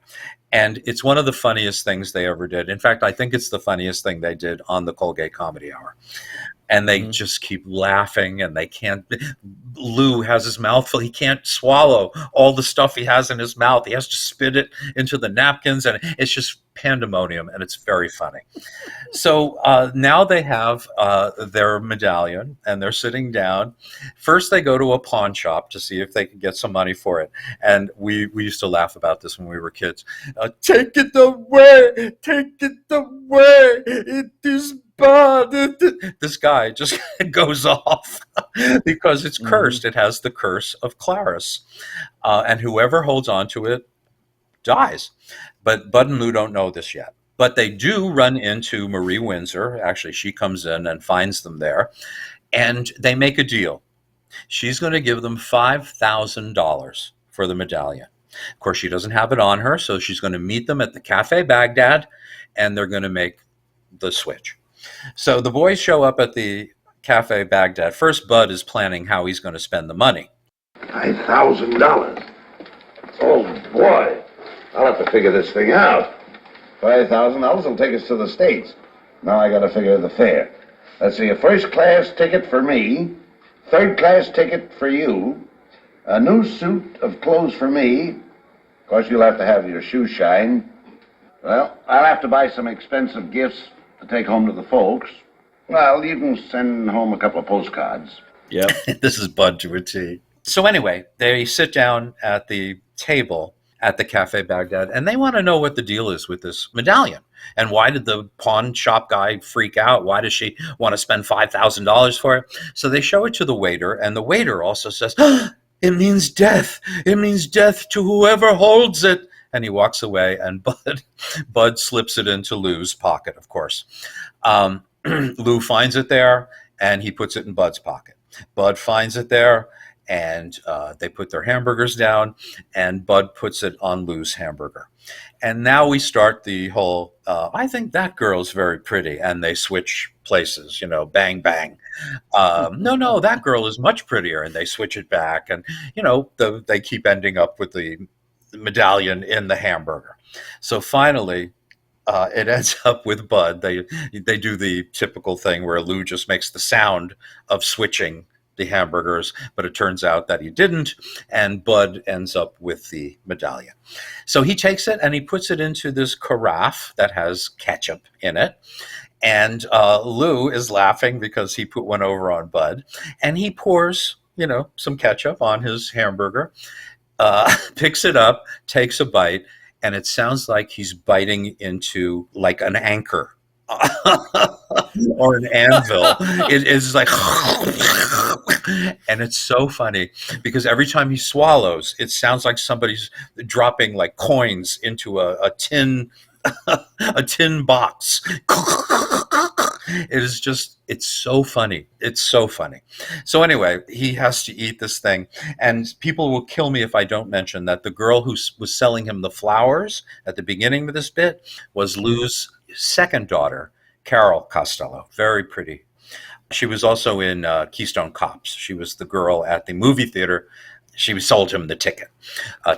And it's one of the funniest things they ever did. In fact, I think it's the funniest thing they did on the Colgate Comedy Hour. And they just keep laughing, and they can't. Lou has his mouth full. He can't swallow all the stuff he has in his mouth. He has to spit it into the napkins, and it's just pandemonium, and it's very funny. So now they have their medallion, and they're sitting down. First, they go to a pawn shop to see if they can get some money for it. And we used to laugh about this when we were kids. Take it away! Take it away! It is bad. This guy just goes off because it's cursed. It has the curse of Klaris. And whoever holds on to it dies. But Bud and Lou don't know this yet. But they do run into Marie Windsor. Actually, she comes in and finds them there. And they make a deal. She's going to give them $5,000 for the medallion. Of course, she doesn't have it on her, so she's going to meet them at the Cafe Baghdad, and they're going to make the switch. So the boys show up at the Cafe Baghdad. First, Bud is planning how he's going to spend the money. $5,000. Oh, boy. I'll have to figure this thing out. $5,000 will take us to the States. Now I got to figure the fare. Let's see, a first-class ticket for me, third-class ticket for you, a new suit of clothes for me. Of course, you'll have to have your shoes shine. Well, I'll have to buy some expensive gifts to take home to the folks. Well, you can send home a couple of postcards. Yep. This is Bud to a T. So anyway, they sit down at the table at the Cafe Baghdad, and they want to know what the deal is with this medallion. And why did the pawn shop guy freak out? Why does she want to spend $5,000 for it? So they show it to the waiter, and the waiter also says, it means death. It means death to whoever holds it. And he walks away, and Bud slips it into Lou's pocket, of course. Lou finds it there, and he puts it in Bud's pocket. Bud finds it there, and they put their hamburgers down, and Bud puts it on Lou's hamburger. And now we start the whole, I think that girl's very pretty, and they switch places, bang, bang. No, that girl is much prettier, and they switch it back, and, they keep ending up with the medallion in the hamburger. So finally, it ends up with Bud. They do the typical thing where Lou just makes the sound of switching the hamburgers, but it turns out that he didn't, and Bud ends up with the medallion. So he takes it and he puts it into this carafe that has ketchup in it, and Lou is laughing because he put one over on Bud, and he pours, some ketchup on his hamburger, picks it up, takes a bite, and it sounds like he's biting into like an anchor or an anvil. It is like, and it's so funny because every time he swallows, it sounds like somebody's dropping like coins into a tin box. It's so funny. It's so funny. So anyway, he has to eat this thing, and people will kill me if I don't mention that the girl who was selling him the flowers at the beginning of this bit was Lou's second daughter, Carol Costello. Very pretty. She was also in Keystone Cops. She was the girl at the movie theater. She sold him the ticket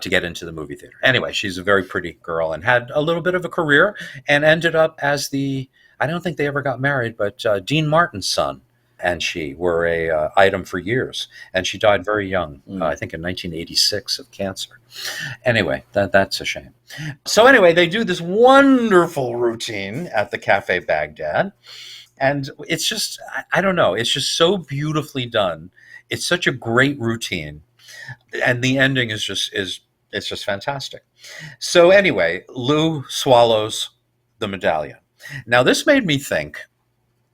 to get into the movie theater. Anyway, she's a very pretty girl and had a little bit of a career and ended up as I don't think they ever got married, but Dean Martin's son and she were a item for years. And she died very young, I think in 1986 of cancer. Anyway, that's a shame. So anyway, they do this wonderful routine at the Cafe Baghdad. And it's just, I don't know, it's just so beautifully done. It's such a great routine. And the ending is just fantastic. So anyway, Lou swallows the medallion. Now, this made me think,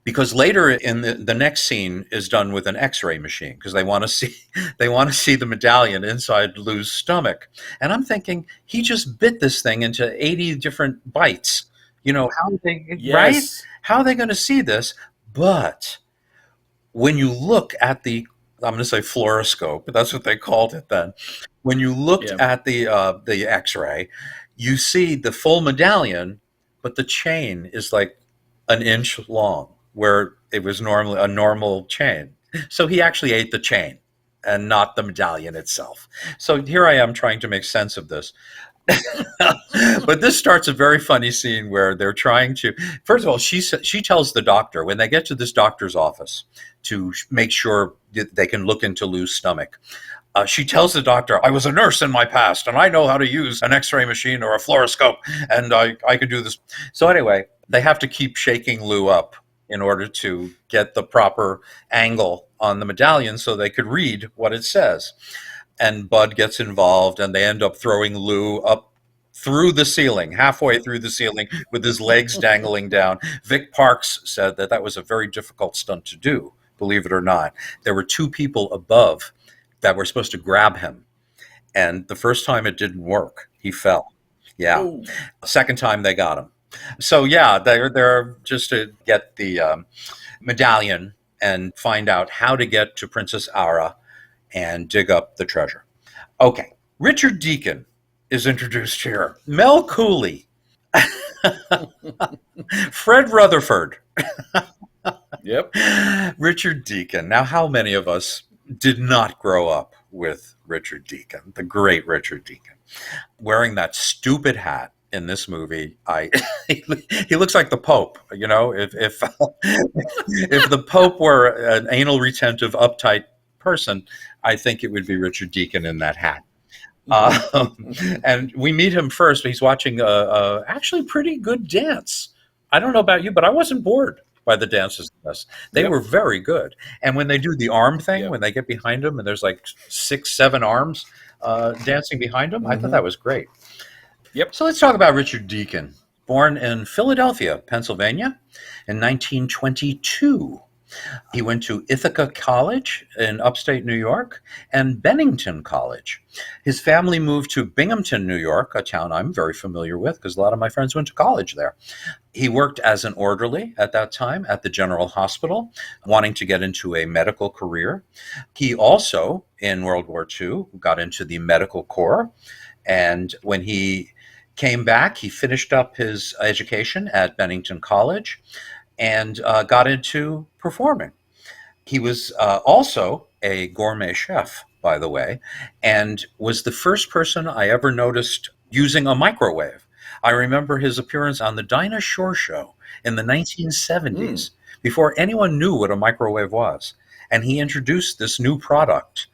because later in the next scene is done with an X-ray machine because they want to see the medallion inside Lou's stomach, and I'm thinking he just bit this thing into 80 different bites. How are they right? Yes. How are they going to see this? But when you look at the, I'm going to say fluoroscope, but that's what they called it then. When you looked Yeah. at the X-ray, you see the full medallion, but the chain is like an inch long, where it was normally a normal chain. So he actually ate the chain and not the medallion itself. So here I am trying to make sense of this. But this starts a very funny scene where they're trying to, first of all, she tells the doctor, when they get to this doctor's office to make sure that they can look into Lou's stomach, she tells the doctor, I was a nurse in my past, and I know how to use an X-ray machine or a fluoroscope, and I could do this. So anyway, they have to keep shaking Lou up in order to get the proper angle on the medallion so they could read what it says. And Bud gets involved, and they end up throwing Lou up through the ceiling, halfway through the ceiling, with his legs dangling down. Vic Parks said that was a very difficult stunt to do, believe it or not. There were two people above that were supposed to grab him. And the first time it didn't work. He fell. Yeah. Oh. Second time they got him. So yeah, they're just to get the medallion and find out how to get to Princess Aura and dig up the treasure. Okay. Richard Deacon is introduced here. Mel Cooley. Fred Rutherford. Yep. Richard Deacon. Now, how many of us did not grow up with Richard Deacon, the great Richard Deacon, wearing that stupid hat in this movie? He looks like the Pope. If the Pope were an anal retentive, uptight person, I think it would be Richard Deacon in that hat. And we meet him first. He's watching a actually pretty good dance. I don't know about you, but I wasn't bored by the dances in this. They were very good. And when they do the arm thing, when they get behind him and there's like 6, 7 arms dancing behind him, I thought that was great. Yep. So let's talk about Richard Deacon. Born in Philadelphia, Pennsylvania in 1922. He went to Ithaca College in upstate New York and Bennington College. His family moved to Binghamton, New York, a town I'm very familiar with because a lot of my friends went to college there. He worked as an orderly at that time at the General Hospital, wanting to get into a medical career. He also, in World War II, got into the Medical Corps. And when he came back, he finished up his education at Bennington College and got into performing. He was also a gourmet chef, by the way, and was the first person I ever noticed using a microwave. I remember his appearance on the Dinah Shore Show in the 1970s, before anyone knew what a microwave was. And he introduced this new product,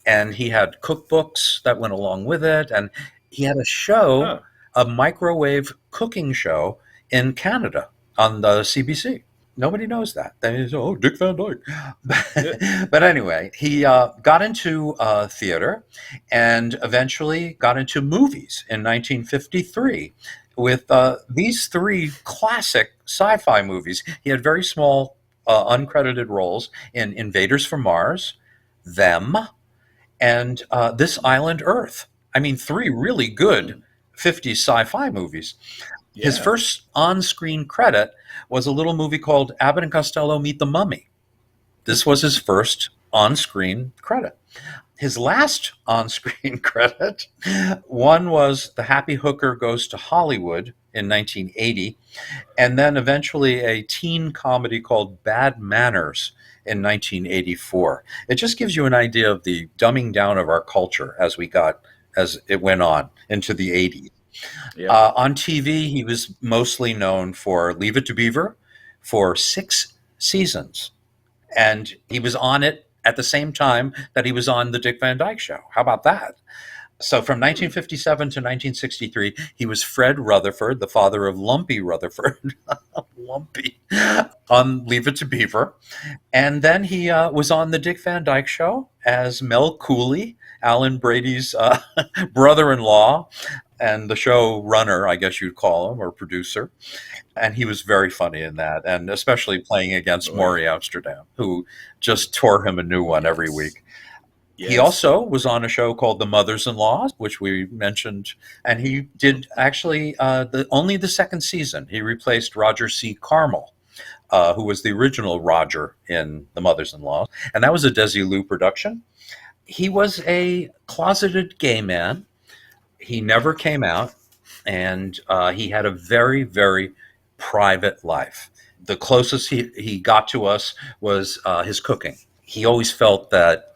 and he had cookbooks that went along with it, and he had a show, a microwave cooking show in Canada on the CBC. Nobody knows that. They say, oh, Dick Van Dyke. But anyway, he got into theater and eventually got into movies in 1953 with these 3 classic sci-fi movies. He had very small uncredited roles in Invaders from Mars, Them, and This Island Earth. I mean, 3 really good 50s sci-fi movies. Yeah. His first on-screen credit was a little movie called Abbott and Costello Meet the Mummy. This was his first on-screen credit. His last on-screen credit, one was The Happy Hooker Goes to Hollywood in 1980, and then eventually a teen comedy called Bad Manners in 1984. It just gives you an idea of the dumbing down of our culture as it went on into the 80s. Yeah. On TV, he was mostly known for Leave It to Beaver for 6 seasons. And he was on it at the same time that he was on the Dick Van Dyke Show. How about that? So from 1957 to 1963, he was Fred Rutherford, the father of Lumpy Rutherford, Lumpy, on Leave It to Beaver. And then he was on the Dick Van Dyke Show as Mel Cooley, Alan Brady's brother-in-law. and the show runner, I guess you'd call him, or producer. And he was very funny in that, and especially playing against Maury Amsterdam, who just tore him a new one every week. He also was on a show called The Mothers-in-Law, which we mentioned, and he did actually only the second season. He replaced Roger C. Carmel, who was the original Roger in The Mothers-in-Law, and that was a Desilu production. He was a closeted gay man. He never came out, and he had a very, very private life. The closest he got to us was his cooking. He always felt that,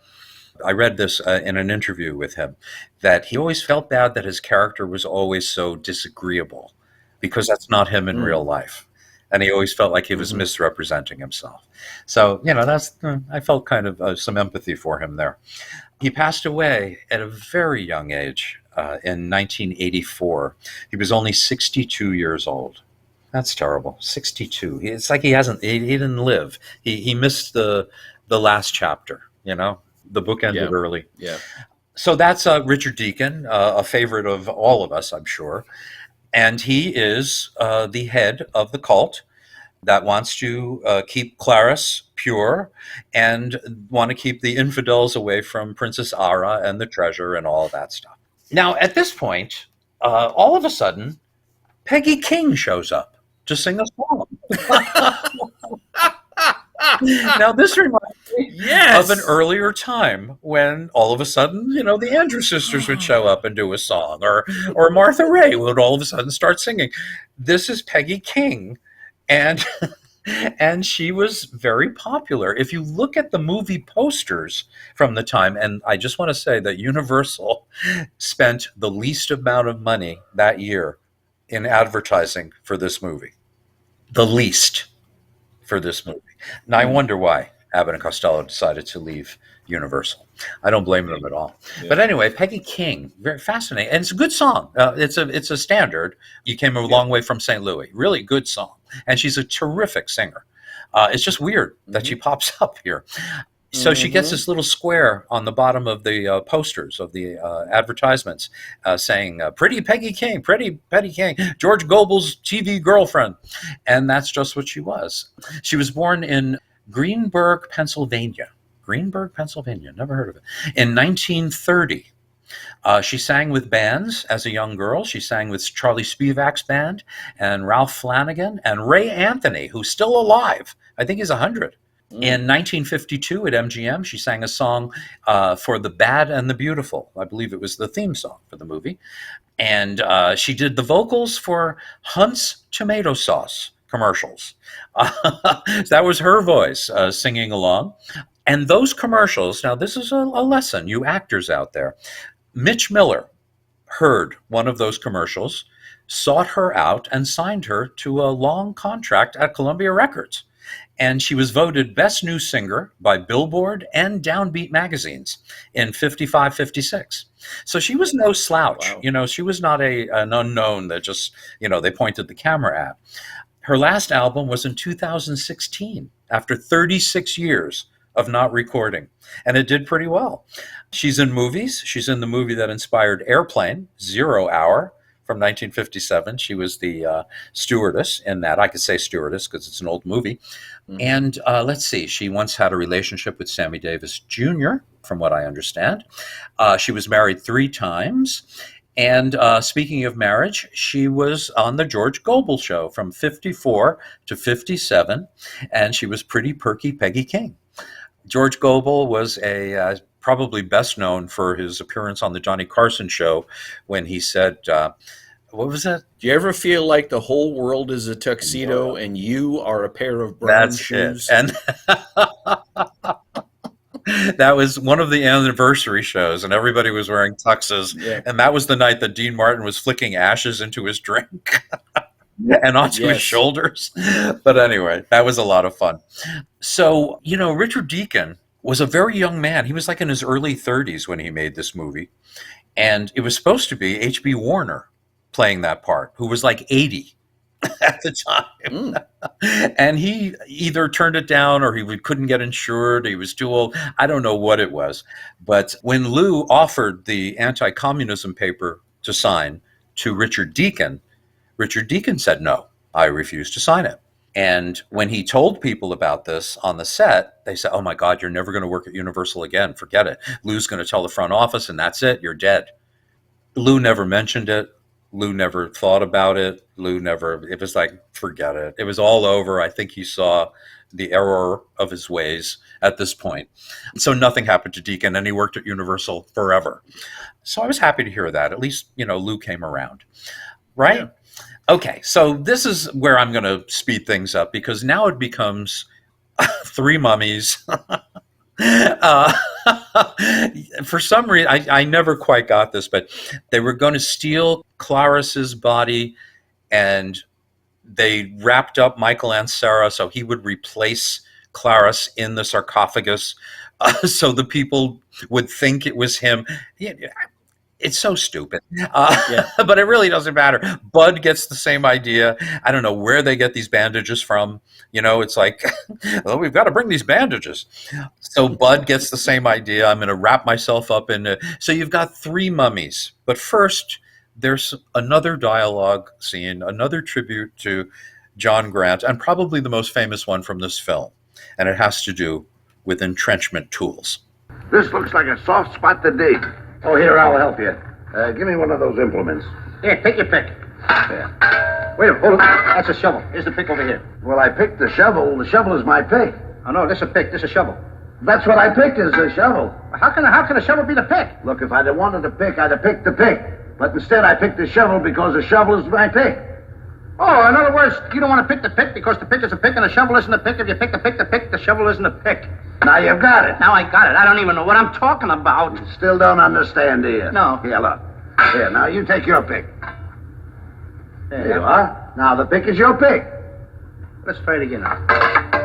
I read this in an interview with him, that he always felt bad that his character was always so disagreeable, because that's not him in real life. And he always felt like he was misrepresenting himself. So, I felt kind of some empathy for him there. He passed away at a very young age in 1984. He was only 62 years old. That's terrible. 62. It's like he didn't live. He missed the last chapter, The book ended early. Yeah. So that's Richard Deacon, a favorite of all of us, I'm sure. And he is the head of the cult that wants to keep Klaris pure and want to keep the infidels away from Princess Ara and the treasure and all of that stuff. Now, at this point, all of a sudden, Peggy King shows up to sing a song. Now, this reminds me of an earlier time when all of a sudden, the Andrews Sisters would show up and do a song, or Martha Ray would all of a sudden start singing. This is Peggy King, and she was very popular. If you look at the movie posters from the time, and I just want to say that Universal spent the least amount of money that year in advertising for this movie. The least for this movie. Now, I wonder why Abbott and Costello decided to leave Universal. I don't blame them at all. Yeah. But anyway, Peggy King, very fascinating. And it's a good song. It's a standard. You came a long way from St. Louis. Really good song. And she's a terrific singer. It's just weird that she pops up here. So she gets this little square on the bottom of the posters of the advertisements saying, pretty Peggy King, George Gobel's TV girlfriend. And that's just what she was. She was born in Greenburgh, Pennsylvania. Never heard of it. In 1930. She sang with bands as a young girl. She sang with Charlie Spivak's band and Ralph Flanagan and Ray Anthony, who's still alive. I think he's 100. In 1952 at MGM, she sang a song for The Bad and the Beautiful. I believe it was the theme song for the movie. And she did the vocals for Hunt's tomato sauce commercials. That was her voice singing along. And those commercials, now this is a lesson, you actors out there. Mitch Miller heard one of those commercials, sought her out, and signed her to a long contract at Columbia Records. And she was voted Best New Singer by Billboard and Downbeat magazines in 55, 56. So she was no slouch. Wow. She was not an unknown that just, they pointed the camera at. Her last album was in 2016, after 36 years of not recording. And it did pretty well. She's in movies. She's in the movie that inspired Airplane, 0 Hour, from 1957. She was the stewardess in that. I could say stewardess because it's an old movie. And let's see, she once had a relationship with Sammy Davis Jr., from what I understand. She was married 3 times. And speaking of marriage, she was on the George Gobel show from 54 to 57. And she was pretty perky Peggy King. George Gobel was probably best known for his appearance on the Johnny Carson show when he said, what was that? Do you ever feel like the whole world is a tuxedo and you are a pair of brown shoes? And that was one of the anniversary shows, and everybody was wearing tuxes. Yeah. And that was the night that Dean Martin was flicking ashes into his drink and onto his shoulders. But anyway, that was a lot of fun. So, Richard Deacon was a very young man. He was like in his early 30s when he made this movie. And it was supposed to be H.B. Warner playing that part, who was like 80 at the time. And he either turned it down or he couldn't get insured. He was too old. I don't know what it was. But when Lou offered the anti-communism paper to sign to Richard Deacon, Richard Deacon said, no, I refuse to sign it. And when he told people about this on the set, they said, oh my God, you're never going to work at Universal again. Forget it. Lou's going to tell the front office and that's it. You're dead. Lou never mentioned it. Lou never thought about it. It was like, forget it. It was all over. I think he saw the error of his ways at this point. So nothing happened to Deacon, and he worked at Universal forever. So I was happy to hear that. At least, Lou came around. Right? Yeah. Okay, so this is where I'm going to speed things up, because now it becomes three mummies. For some reason, I never quite got this, but they were going to steal Klaris's body, and they wrapped up Michael Ansara so he would replace Klaris in the sarcophagus, so the people would think it was him. It's so stupid. But it really doesn't matter. Bud gets the same idea. I don't know where they get these bandages from. It's like, well, we've got to bring these bandages. So Bud gets the same idea. I'm going to wrap myself up in it. So you've got three mummies. But first, there's another dialogue scene, another tribute to John Grant, and probably the most famous one from this film. And it has to do with entrenchment tools. This looks like a soft spot to dig. Oh, here, I'll help you. Give me one of those implements. Here, take your pick. Yeah. Wait a minute, hold on. That's a shovel. Here's the pick over here. Well, I picked the shovel. The shovel is my pick. Oh, no, this is a pick. This is a shovel. That's what I picked, is a shovel. How can a shovel be the pick? Look, if I'd have wanted to pick, I'd have picked the pick. But instead, I picked the shovel because the shovel is my pick. Oh, in other words, you don't want to pick the pick because the pick is a pick and the shovel isn't a pick. If you pick the pick, the shovel isn't a pick. Now you've got it. Now I got it. I don't even know what I'm talking about. You still don't understand, do you? No. Here, look. Here, now you take your pick. There you are. Now the pick is your pick. Let's try it again now.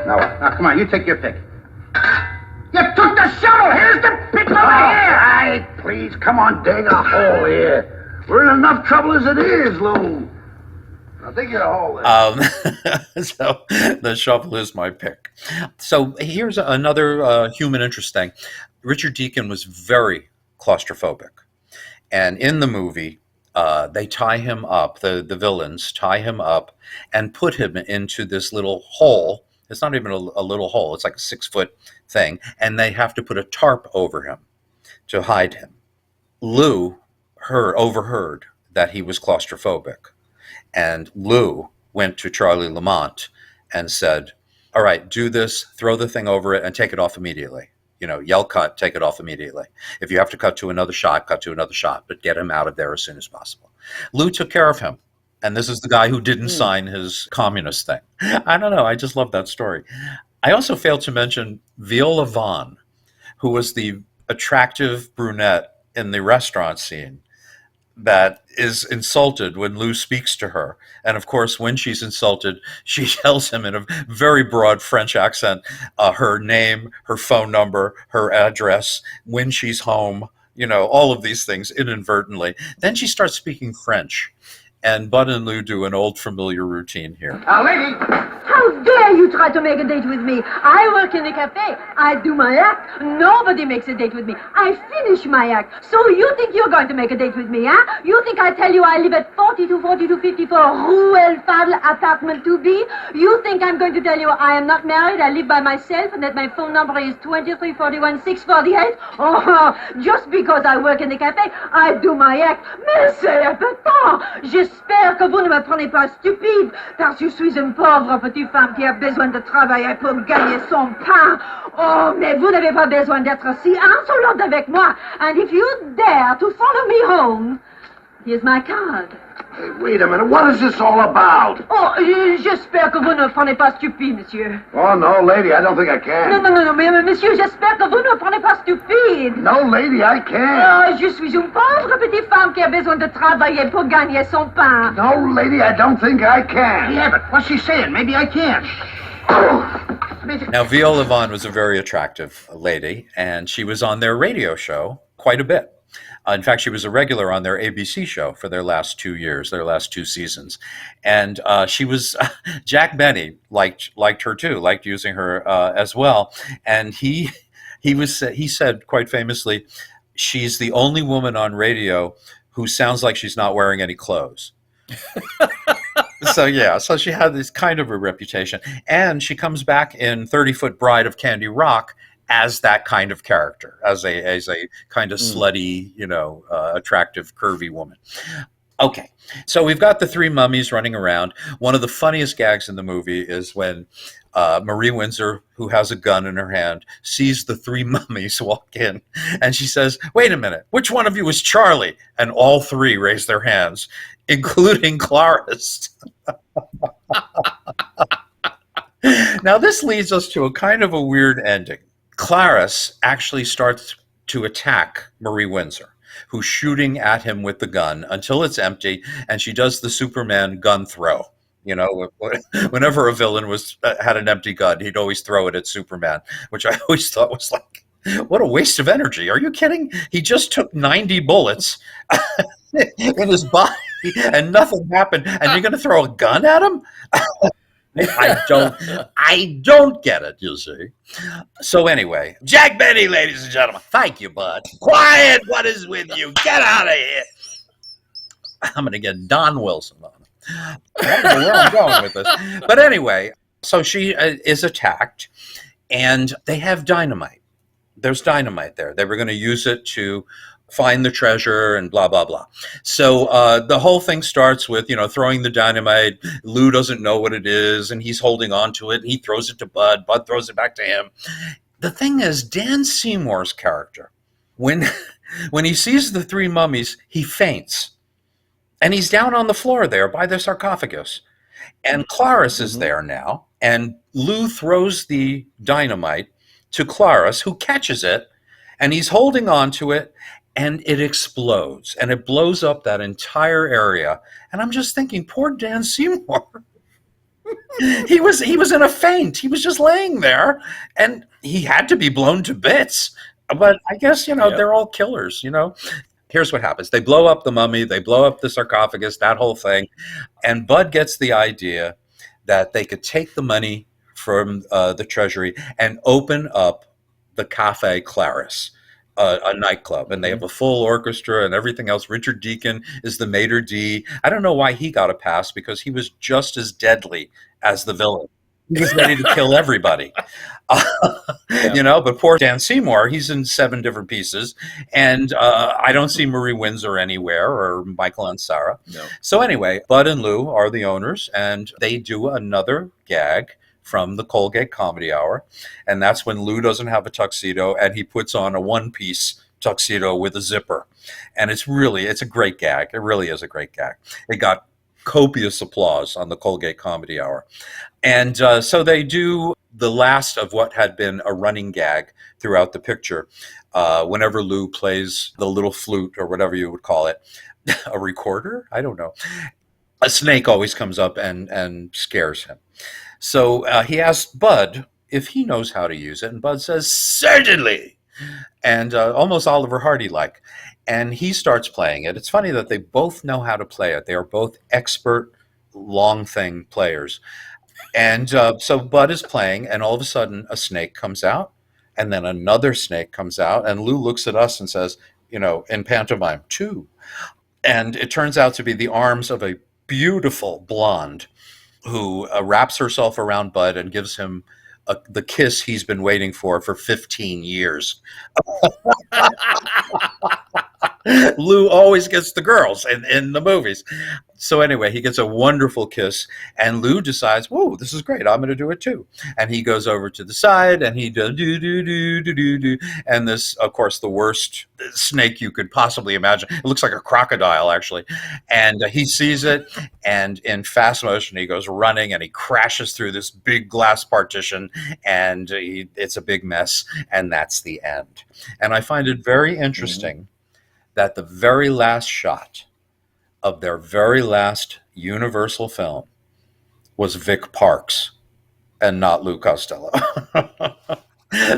Now what? Now, come on, you take your pick. You took the shovel! Here's the pick over here! All right, please, come on, dig a hole here. We're in enough trouble as it is, Lou. Now dig your hole there. So the shovel is my pick. So here's another human interest thing. Richard Deacon was very claustrophobic. And in the movie, they tie him up, the villains tie him up and put him into this little hole. It's not even a little hole. It's like a 6-foot thing. And they have to put a tarp over him to hide him. Lou overheard that he was claustrophobic. And Lou went to Charlie Lamont and said, all right, do this, throw the thing over it, and take it off immediately. Yell cut, take it off immediately. If you have to cut to another shot, but get him out of there as soon as possible. Lou took care of him. And this is the guy who didn't sign his communist thing. I don't know. I just love that story. I also failed to mention Viola Vaughn, who was the attractive brunette in the restaurant scene that is insulted when Lou speaks to her. And of course, when she's insulted, she tells him in a very broad French accent, her name, her phone number, her address, when she's home, all of these things inadvertently. Then she starts speaking French. And Bud and Lou do an old familiar routine here. Lady! How dare you try to make a date with me? I work in a cafe. I do my act. Nobody makes a date with me. I finish my act. So you think you're going to make a date with me, huh? You think I tell you I live at 4254 Rue El Fadl, apartment 2B? You think I'm going to tell you I am not married, I live by myself, and that my phone number is 2341-648? Oh, just because I work in a cafe, I do my act. Mais c'est important! J'espère que vous ne me prenez pas stupide, parce que je suis une pauvre petite femme qui a besoin de travailler pour gagner son pain. Oh, mais vous n'avez pas besoin d'être si insolente avec moi. And if you dare to follow me home, here's my card. Hey, wait a minute. What is this all about? Oh, j'espère que vous ne prenez pas stupide, monsieur. Oh, no, lady, I don't think I can. Non, mais monsieur, j'espère que vous ne prenez pas stupide. No, lady, I can't. Oh, je suis une pauvre petite femme qui a besoin de travailler pour gagner son pain. No, lady, I don't think I can. Yeah, but what's she saying? Maybe I can. Now, Viola Vaughn was a very attractive lady, and she was on their radio show quite a bit. In fact, she was a regular on their ABC show for their last 2 years, their last 2 seasons. And she was, Jack Benny liked her too, liked using her as well. And he said quite famously, she's the only woman on radio who sounds like she's not wearing any clothes. So she had this kind of a reputation. And she comes back in 30-Foot Bride of Candy Rock as that kind of character, as a kind of slutty, attractive, curvy woman. Okay, so we've got the three mummies running around. One of the funniest gags in the movie is when Marie Windsor, who has a gun in her hand, sees the three mummies walk in, and she says, "Wait a minute, which one of you is Charlie?" And all three raise their hands, including Klaris. Now, this leads us to a kind of a weird ending. Klaris actually starts to attack Marie Windsor, who's shooting at him with the gun until it's empty, and she does the Superman gun throw. Whenever a villain had an empty gun, he'd always throw it at Superman, which I always thought was like, what a waste of energy. Are you kidding? He just took 90 bullets in his body and nothing happened, and you're going to throw a gun at him? I don't get it, you see. So anyway, Jack Benny, ladies and gentlemen. Thank you, bud. Quiet, what is with you? Get out of here. I'm going to get Don Wilson on it. I don't know where I'm going with this. But anyway, so she is attacked, and they have dynamite. There's dynamite there. They were going to use it to find the treasure and blah, blah, blah. So the whole thing starts with, throwing the dynamite. Lou doesn't know what it is, and he's holding on to it. He throws it to Bud. Bud throws it back to him. The thing is, Dan Seymour's character, when he sees the three mummies, he faints. And he's down on the floor there by the sarcophagus. And Klaris is there now. And Lou throws the dynamite to Klaris, who catches it. And he's holding on to it. And it explodes. And it blows up that entire area. And I'm just thinking, poor Dan Seymour. He was in a faint. He was just laying there. And he had to be blown to bits. But I guess, they're all killers, Here's what happens. They blow up the mummy. They blow up the sarcophagus, that whole thing. And Bud gets the idea that they could take the money from the treasury and open up the Cafe Klaris, a nightclub. And they have a full orchestra and everything else. Richard Deacon is the maitre d'. I don't know why he got a pass, because he was just as deadly as the villain. He was ready to kill everybody. But poor Dan Seymour, he's in 7 different pieces. And I don't see Marie Windsor anywhere, or Michael and Sarah. No. So anyway, Bud and Lou are the owners, and they do another gag from the Colgate Comedy Hour. And that's when Lou doesn't have a tuxedo, and he puts on a one-piece tuxedo with a zipper. And it's a great gag. It really is a great gag. It got copious applause on the Colgate Comedy Hour. And so they do the last of what had been a running gag throughout the picture. Whenever Lou plays the little flute, or whatever you would call it, a recorder? I don't know. A snake always comes up and scares him. So he asks Bud if he knows how to use it, and Bud says, "Certainly," and almost Oliver Hardy-like. And he starts playing it. It's funny that they both know how to play it. They are both expert long thing players. And so Bud is playing, and all of a sudden a snake comes out, and then another snake comes out, and Lou looks at us and says, in pantomime, 2. And it turns out to be the arms of a beautiful blonde who wraps herself around Bud and gives him the kiss he's been waiting for 15 years. Lou always gets the girls in the movies. So anyway, he gets a wonderful kiss, and Lou decides, whoa, this is great. I'm going to do it too. And he goes over to the side, and he does do. And this, of course, the worst snake you could possibly imagine. It looks like a crocodile, actually. And he sees it, and in fast motion, he goes running, and he crashes through this big glass partition, and it's a big mess, and that's the end. And I find it very interesting that the very last shot of their very last Universal film was Vic Parks and not Lou Costello.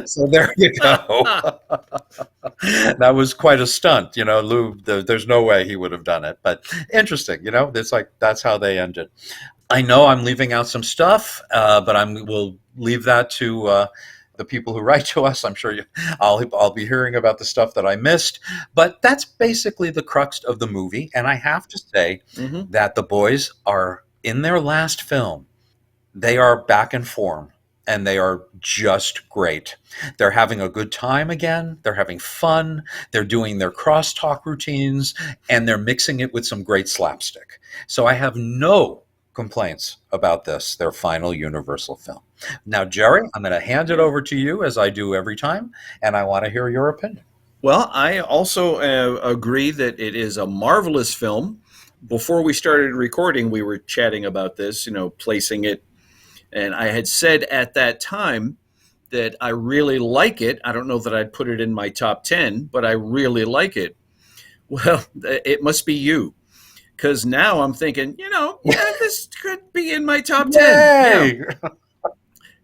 So there you go. That was quite a stunt, Lou, there's no way he would have done it, but interesting, it's like, that's how they ended. I know I'm leaving out some stuff, but we'll leave that to the people who write to us. I'm sure I'll be hearing about the stuff that I missed. But that's basically the crux of the movie. And I have to say that the boys are in their last film. They are back in form. And they are just great. They're having a good time again. They're having fun. They're doing their crosstalk routines, and they're mixing it with some great slapstick. So I have no complaints about this, their final Universal film. Now, Jerry, I'm going to hand it over to you, as I do every time, and I want to hear your opinion. Well, I also agree that it is a marvelous film. Before we started recording, we were chatting about this, placing it. And I had said at that time that I really like it. I don't know that I'd put it in my top 10, but I really like it. Well, it must be you. Because now I'm thinking, this could be in my top 10.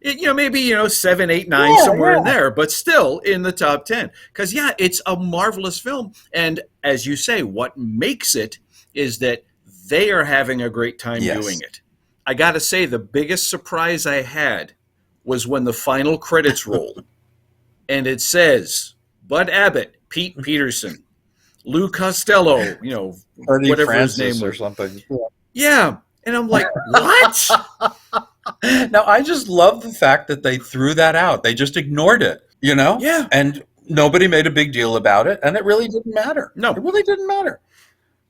Maybe, 7, 8, 9, somewhere in there, but still in the top 10. Because, it's a marvelous film. And as you say, what makes it is that they are having a great time doing it. I got to say, the biggest surprise I had was when the final credits rolled. And it says, Bud Abbott, Pete Peterson, Lou Costello, whatever his name was. Or something. Yeah. And I'm like, what? Now, I just love the fact that they threw that out. They just ignored it, Yeah. And nobody made a big deal about it. And it really didn't matter. No. It really didn't matter.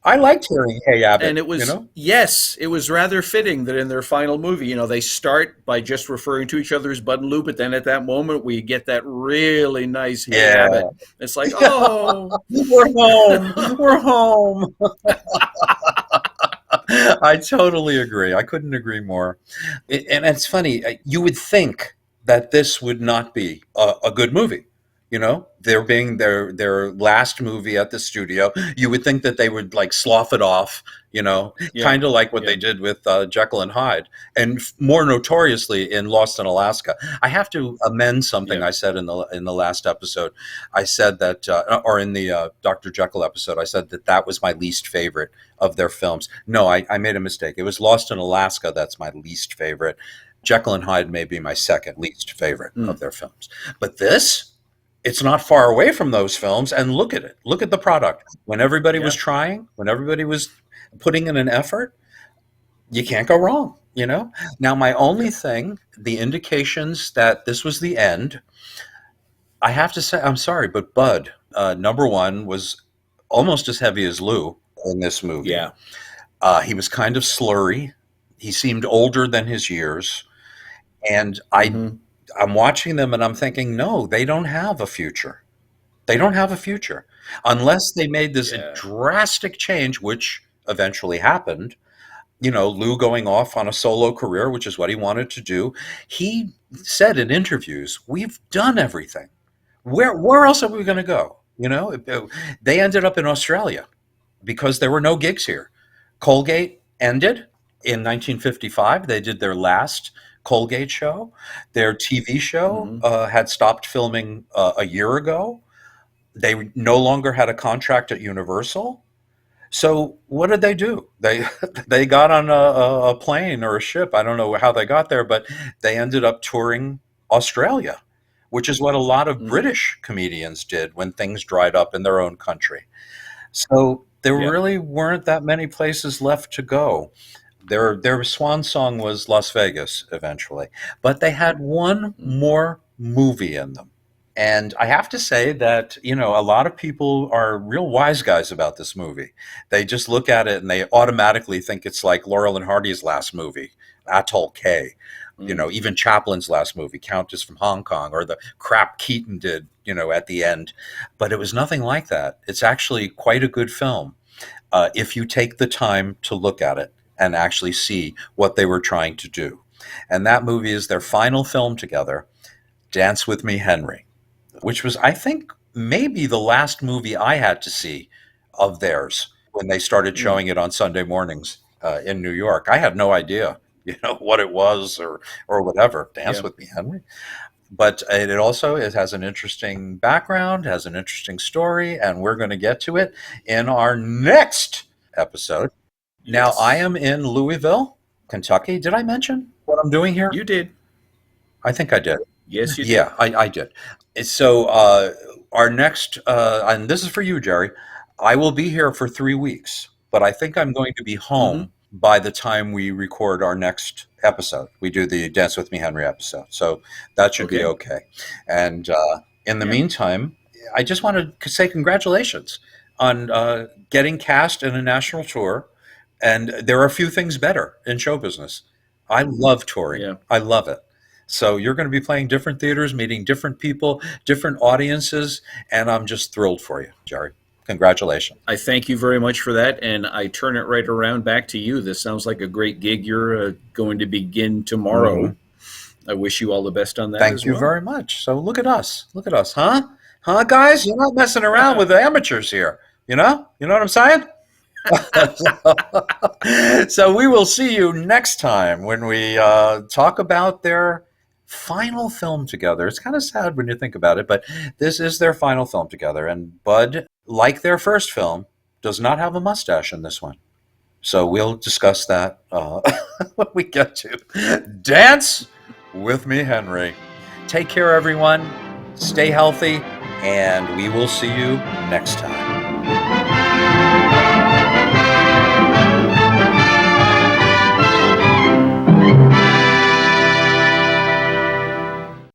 I liked hearing Hey Abbott. And it was, yes, it was rather fitting that in their final movie, they start by just referring to each other as Bud and Lou, but then at that moment we get that really nice Hey Abbott. It's like, oh, we're home. We're home. I totally agree. I couldn't agree more. And it's funny. You would think that this would not be a good movie. There being their last movie at the studio, you would think that they would slough it off, kind of like what they did with Jekyll and Hyde, and more notoriously in Lost in Alaska. I have to amend something I said in the last episode. I said that, or in the Dr. Jekyll episode, I said that was my least favorite of their films. No, I made a mistake. It was Lost in Alaska that's my least favorite. Jekyll and Hyde may be my second least favorite of their films. But this, it's not far away from those films, and look at it. Look at the product. When everybody was trying, when everybody was putting in an effort, you can't go wrong, Now, my only thing, the indications that this was the end, I have to say, I'm sorry, but Bud, number one, was almost as heavy as Lou in this movie. Yeah. He was kind of slurry. He seemed older than his years. And I'm watching them and I'm thinking, no, they don't have a future. They don't have a future unless they made this drastic change, which eventually happened. Lou going off on a solo career, which is what he wanted to do. He said in interviews, we've done everything. Where else are we going to go? They ended up in Australia because there were no gigs here. Colgate ended in 1955. They did their last Colgate show. Their TV show had stopped filming a year ago. They no longer had a contract at Universal. So what did they do? They got on a plane or a ship. I don't know how they got there, but they ended up touring Australia, which is what a lot of British comedians did when things dried up in their own country. So there really weren't that many places left to go. Their swan song was Las Vegas eventually, but they had one more movie in them. And I have to say that, a lot of people are real wise guys about this movie. They just look at it and they automatically think it's like Laurel and Hardy's last movie, Atoll K. Even Chaplin's last movie, Countess from Hong Kong, or the crap Keaton did, at the end. But it was nothing like that. It's actually quite a good film if you take the time to look at it and actually see what they were trying to do. And that movie is their final film together, Dance With Me, Henry, which was, I think, maybe the last movie I had to see of theirs when they started showing it on Sunday mornings in New York. I had no idea, what it was or whatever. Dance With Me, Henry. But it has an interesting background, has an interesting story, and we're going to get to it in our next episode. Now, I am in Louisville, Kentucky. Did I mention what I'm doing here? You did. I think I did. Yes, you did. Yeah, I did. So our next, and this is for you, Jerry. I will be here for 3 weeks, but I think I'm going to be home by the time we record our next episode. We do the Dance with Me, Henry episode, so that should be okay. And in the meantime, I just want to say congratulations on getting cast in a national tour. And there are a few things better in show business. I love touring. Yeah. I love it. So you're going to be playing different theaters, meeting different people, different audiences, and I'm just thrilled for you, Jerry. Congratulations. I thank you very much for that, and I turn it right around back to you. This sounds like a great gig you're going to begin tomorrow. I wish you all the best on that. Thank you very much. So look at us, huh? Huh, guys? You're not messing around with the amateurs here. You know what I'm saying? So we will see you next time when we talk about their final film together. It's kind of sad when you think about it, but this is their final film together. And Bud, like their first film, does not have a mustache in this one. So we'll discuss that when we get to Dance with Me, Henry. Take care, everyone. Stay healthy, and we will see you next time.